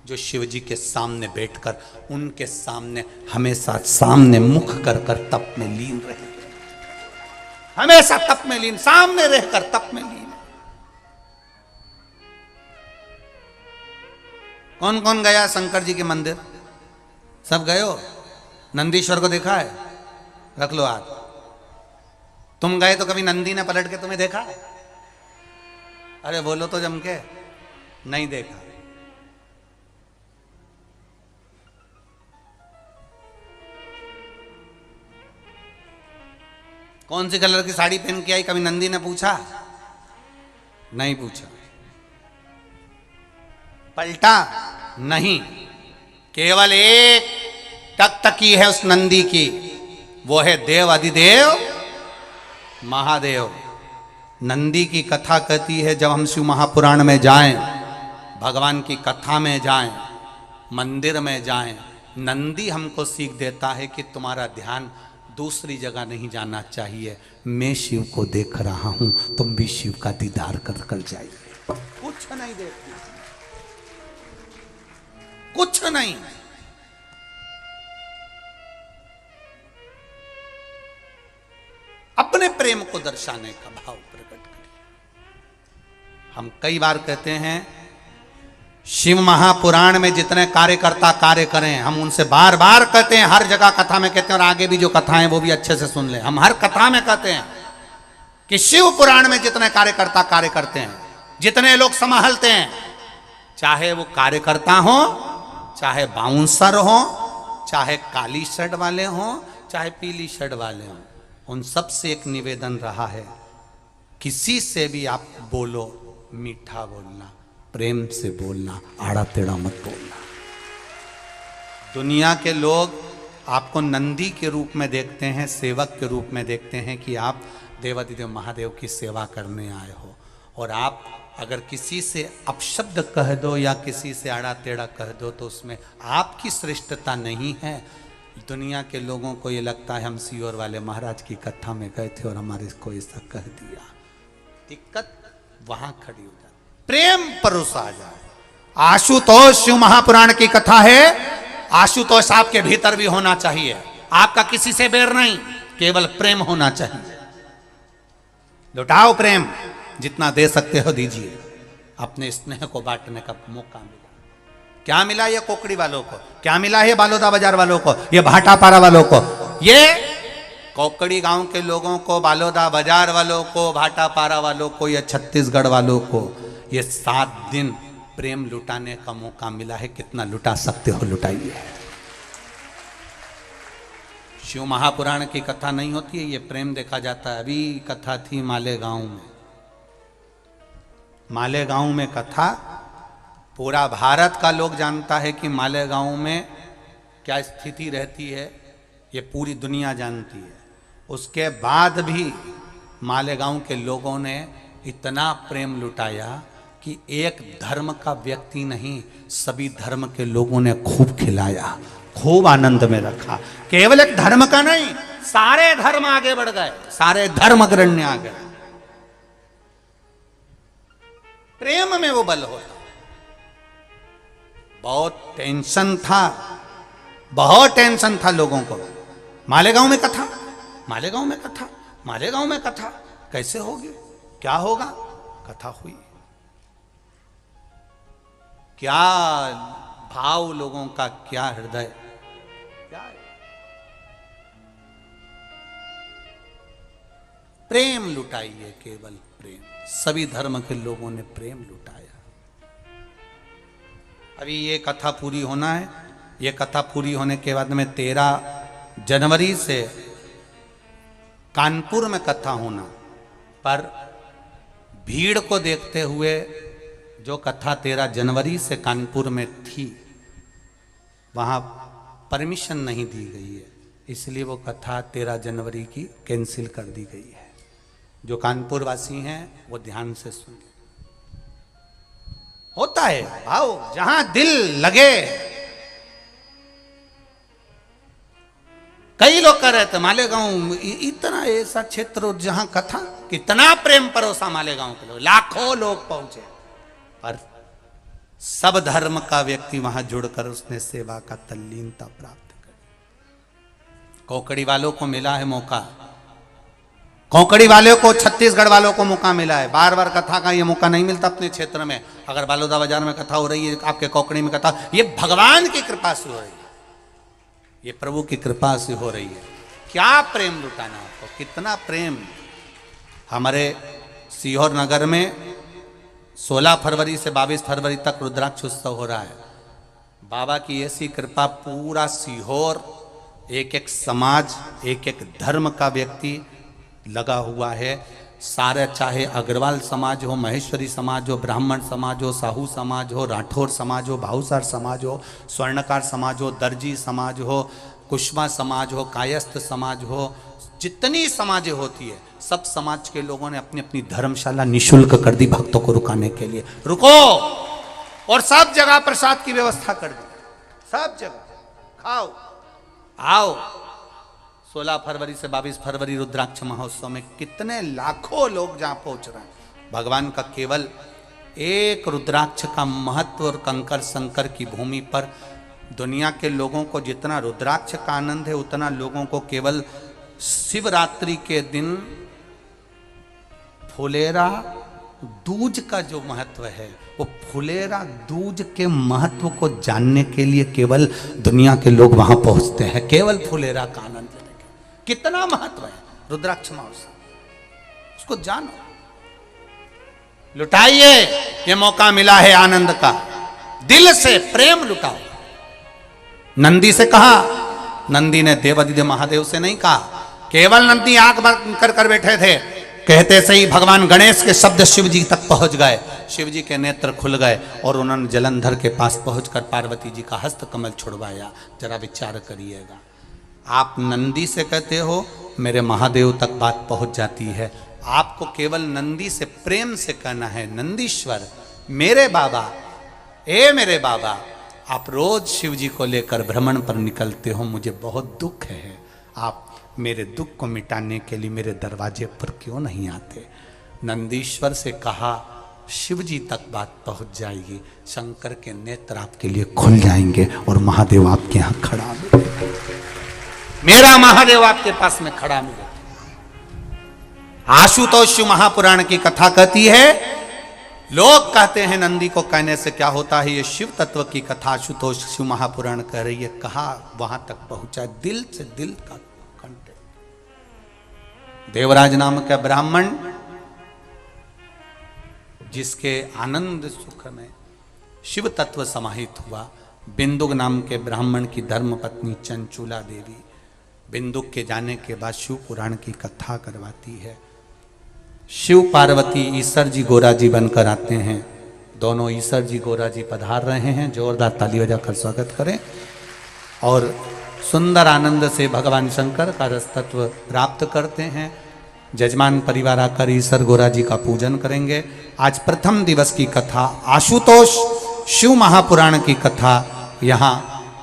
जो शिव जी के सामने बैठकर उनके सामने हमेशा सामने मुख कर कर तप में लीन रहे, हमेशा तप में लीन, सामने रहकर तप में लीन। कौन कौन गया शंकर जी के मंदिर? सब गए हो? नंदीश्वर को देखा है? रख लो हाथ। तुम गए तो कभी नंदी ने पलट के तुम्हें देखा? अरे बोलो तो जम के, नहीं देखा। कौन सी कलर की साड़ी पहन के आई, कभी नंदी ने पूछा? नहीं पूछा। पलटा नहीं, केवल एक टकटकी है उस नंदी की, वो है देव अधिदेव महादेव। नंदी की कथा कहती है जब हम शिव महापुराण में जाएं, भगवान की कथा में जाएं, मंदिर में जाएं, नंदी हमको सीख देता है कि तुम्हारा ध्यान दूसरी जगह नहीं जाना चाहिए, मैं शिव को देख रहा हूं, तुम भी शिव का दीदार कर जाइए। कुछ नहीं देखती, कुछ नहीं। अपने प्रेम को दर्शाने का भाव प्रकट करिए। हम कई बार कहते हैं शिव महापुराण में जितने कार्यकर्ता कार्य करें, हम उनसे बार बार कहते हैं, हर जगह कथा में कहते हैं, और आगे भी जो कथाएं वो भी अच्छे से सुन लें। हम हर कथा में कहते हैं कि शिव पुराण में जितने कार्यकर्ता कार्य करते हैं, जितने लोग संभालते हैं, चाहे वो कार्यकर्ता हो, चाहे बाउंसर हो, चाहे काली शर्ट वाले हो, चाहे पीली शर्ट वाले हो, उन सब से एक निवेदन रहा है, किसी से भी आप बोलो, मीठा बोलना, प्रेम से बोलना, आड़ा टेढ़ा मत बोलना। दुनिया के लोग आपको नंदी के रूप में देखते हैं, सेवक के रूप में देखते हैं कि आप देवाधिदेव महादेव की सेवा करने आए हो, और आप अगर किसी से अपशब्द कह दो या किसी से आड़ा टेढ़ा कह दो तो उसमें आपकी श्रेष्ठता नहीं है। दुनिया के लोगों को ये लगता है हम सीहोर वाले महाराज की कथा में गए थे और हमारे को ऐसा कह दिया। दिक्कत वहां खड़ी हो जाती, प्रेम परोसा जाए। आशुतोष शिव महापुराण की कथा है, आशुतोष आपके भीतर भी होना चाहिए। आपका किसी से बैर नहीं, केवल प्रेम होना चाहिए। लुटाओ प्रेम, जितना दे सकते हो दीजिए। अपने स्नेह को बांटने का मौका मिला। क्या मिला ये कोकड़ी वालों को, क्या मिला है बालोदा बाजार वालों को, ये भाटापारा वालों को, ये कोकड़ी गांव के लोगों को, बालोदा बाजार वालों को, भाटापारा वालों को, या छत्तीसगढ़ वालों को ये 7 दिन प्रेम लुटाने का मौका मिला है। कितना लुटा सकते हो लुटाइए। शिव महापुराण की कथा नहीं होती है, ये प्रेम देखा जाता है। अभी कथा थी मालेगांव में, मालेगांव में कथा। पूरा भारत का लोग जानता है कि मालेगांव में क्या स्थिति रहती है, ये पूरी दुनिया जानती है। उसके बाद भी मालेगांव के लोगों ने इतना प्रेम लुटाया कि एक धर्म का व्यक्ति नहीं, सभी धर्म के लोगों ने खूब खिलाया, खूब आनंद में रखा। केवल एक धर्म का नहीं, सारे धर्म आगे बढ़ गए, सारे धर्म अग्रण्य आ गए। प्रेम में वो बल होता। बहुत टेंशन था, बहुत टेंशन था लोगों को। मालेगांव में कथा, मालेगांव में कथा, मालेगांव में कथा, कैसे होगी, क्या होगा? कथा हुई। क्या भाव लोगों का, क्या हृदय, क्या है? प्रेम लुटाइए, केवल प्रेम। सभी धर्म के लोगों ने प्रेम लुटाया। अभी ये कथा पूरी होना है। ये कथा पूरी होने के बाद में 13 जनवरी से कानपुर में कथा होना, पर भीड़ को देखते हुए जो कथा 13 जनवरी से कानपुर में थी, वहाँ परमिशन नहीं दी गई है, इसलिए वो कथा 13 जनवरी की कैंसिल कर दी गई है। जो कानपुर वासी हैं वो ध्यान से सुनिए। होता है भाव, जहां दिल लगे। कई लोग कह रहे थे मालेगांव इतना ऐसा क्षेत्र जहां कथा, कितना प्रेम परोसा मालेगांव के लोग, लाखों लोग पहुंचे, पर सब धर्म का व्यक्ति वहां जुड़कर उसने सेवा का तल्लीनता प्राप्त करी। कोकड़ी वालों को मिला है मौका, कोकड़ी वालों को, छत्तीसगढ़ वालों को मौका मिला है। बार बार कथा का ये मौका नहीं मिलता अपने क्षेत्र में। अगर बालोदा बाजार में कथा हो रही है, आपके कोकड़ी में कथा, ये भगवान की कृपा से हो रही है, ये प्रभु की कृपा से हो रही है। क्या प्रेम लुटाना आपको, कितना प्रेम। हमारे सीहोर नगर में 16 फरवरी से 22 फरवरी तक रुद्राक्ष उत्सव हो रहा है। बाबा की ऐसी कृपा, पूरा सीहोर, एक एक समाज, एक एक धर्म का व्यक्ति लगा हुआ है। सारे, चाहे अग्रवाल समाज हो, महेश्वरी समाज हो, ब्राह्मण समाज हो, साहू समाज हो, राठौर समाज हो, भाऊसार समाज हो, स्वर्णकार समाज हो, दर्जी समाज हो, कुशवा समाज हो, कायस्थ समाज हो, जितनी समाजें होती है सब समाज के लोगों ने अपनी अपनी धर्मशाला निशुल्क कर दी भक्तों को रुकाने के लिए। रुको, और सब जगह प्रसाद की व्यवस्था कर दी, सब जगह खाओ आओ। 16 फरवरी से 22 फरवरी रुद्राक्ष महोत्सव में कितने लाखों लोग जहां पहुंच रहे हैं। भगवान का केवल एक रुद्राक्ष का महत्व, और कंकर संकर की भूमि पर दुनिया के लोगों को जितना रुद्राक्ष का आनंद है उतना लोगों को केवल शिवरात्रि के दिन फुलेरा दूज का जो महत्व है, वो फुलेरा दूज के महत्व को जानने के लिए केवल दुनिया के लोग वहां पहुंचते हैं, केवल फुलेरा का आनंद लेने के। कितना महत्व है रुद्राक्ष महोत्सव, उसको जानो, लुटाइए। ये मौका मिला है आनंद का, दिल से प्रेम लुटाओ। नंदी से कहा, नंदी ने देवादिदेव महादेव से नहीं कहा, केवल नंदी आंख बंद कर बैठे थे, कहते से ही भगवान गणेश के शब्द शिव जी तक पहुंच गए। शिव जी के नेत्र खुल गए और उन्होंने जलंधर के पास पहुंचकर पार्वती जी का हस्त कमल छुड़वाया। जरा विचार करिएगा, आप नंदी से कहते हो मेरे महादेव तक बात पहुंच जाती है। आपको केवल नंदी से प्रेम से कहना है, नंदीश्वर मेरे बाबा, ए मेरे बाबा, आप रोज शिव जी को लेकर भ्रमण पर निकलते हो, मुझे बहुत दुख है, आप मेरे दुख को मिटाने के लिए मेरे दरवाजे पर क्यों नहीं आते। नंदीश्वर से कहा, शिव जी तक बात पहुंच जाएगी, शंकर के नेत्र आपके लिए खुल जाएंगे और महादेव आपके यहां खड़ा मिलेगा, मेरा महादेव आपके पास में खड़ा मिलेगा। आशुतोष शिव महापुराण की कथा कहती है, लोग कहते हैं नंदी को कहने से क्या होता है, ये शिव तत्व की कथा आशुतोष शिव महापुराण कह रही है। कहा वहां तक पहुंचा, दिल से दिल का कंटेंट। देवराज नाम का ब्राह्मण जिसके आनंद सुख में शिव तत्व समाहित हुआ, बिंदुक नाम के ब्राह्मण की धर्म पत्नी चंचूला देवी बिंदुक के जाने के बाद शिव पुराण की कथा करवाती है। शिव पार्वती ईश्वर जी गोरा जी बनकर आते हैं, दोनों ईश्वर जी गोरा जी पधार रहे हैं, जोरदार ताली बजाकर स्वागत करें। और सुंदर आनंद से भगवान शंकर का रस तत्व प्राप्त करते हैं। जजमान परिवार आकर ईश्वर गोरा जी का पूजन करेंगे। आज प्रथम दिवस की कथा आशुतोष शिव महापुराण की कथा यहाँ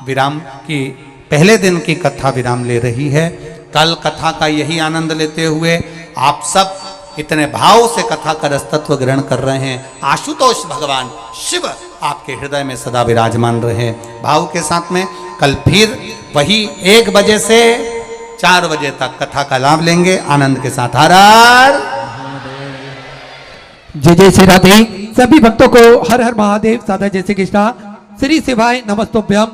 विराम की, पहले दिन की कथा विराम ले रही है। कल कथा का यही आनंद लेते हुए आप सब इतने भाव से कथा का रस तत्व ग्रहण कर रहे हैं। आशुतोष भगवान शिव आपके हृदय में सदा विराजमान रहे भाव के साथ में। कल फिर वही 1 बजे से 4 बजे तक कथा का लाभ लेंगे आनंद के साथ। हर हर जय जय श्री राधे। सभी भक्तों को हर हर महादेव, सादा जय श्री कृष्णा, श्री शिवाय नमस्तोभ्यम।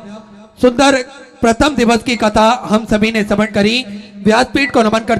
सुंदर प्रथम दिवस की कथा हम सभी ने श्रवण करी। व्यासपीठ को नमन करते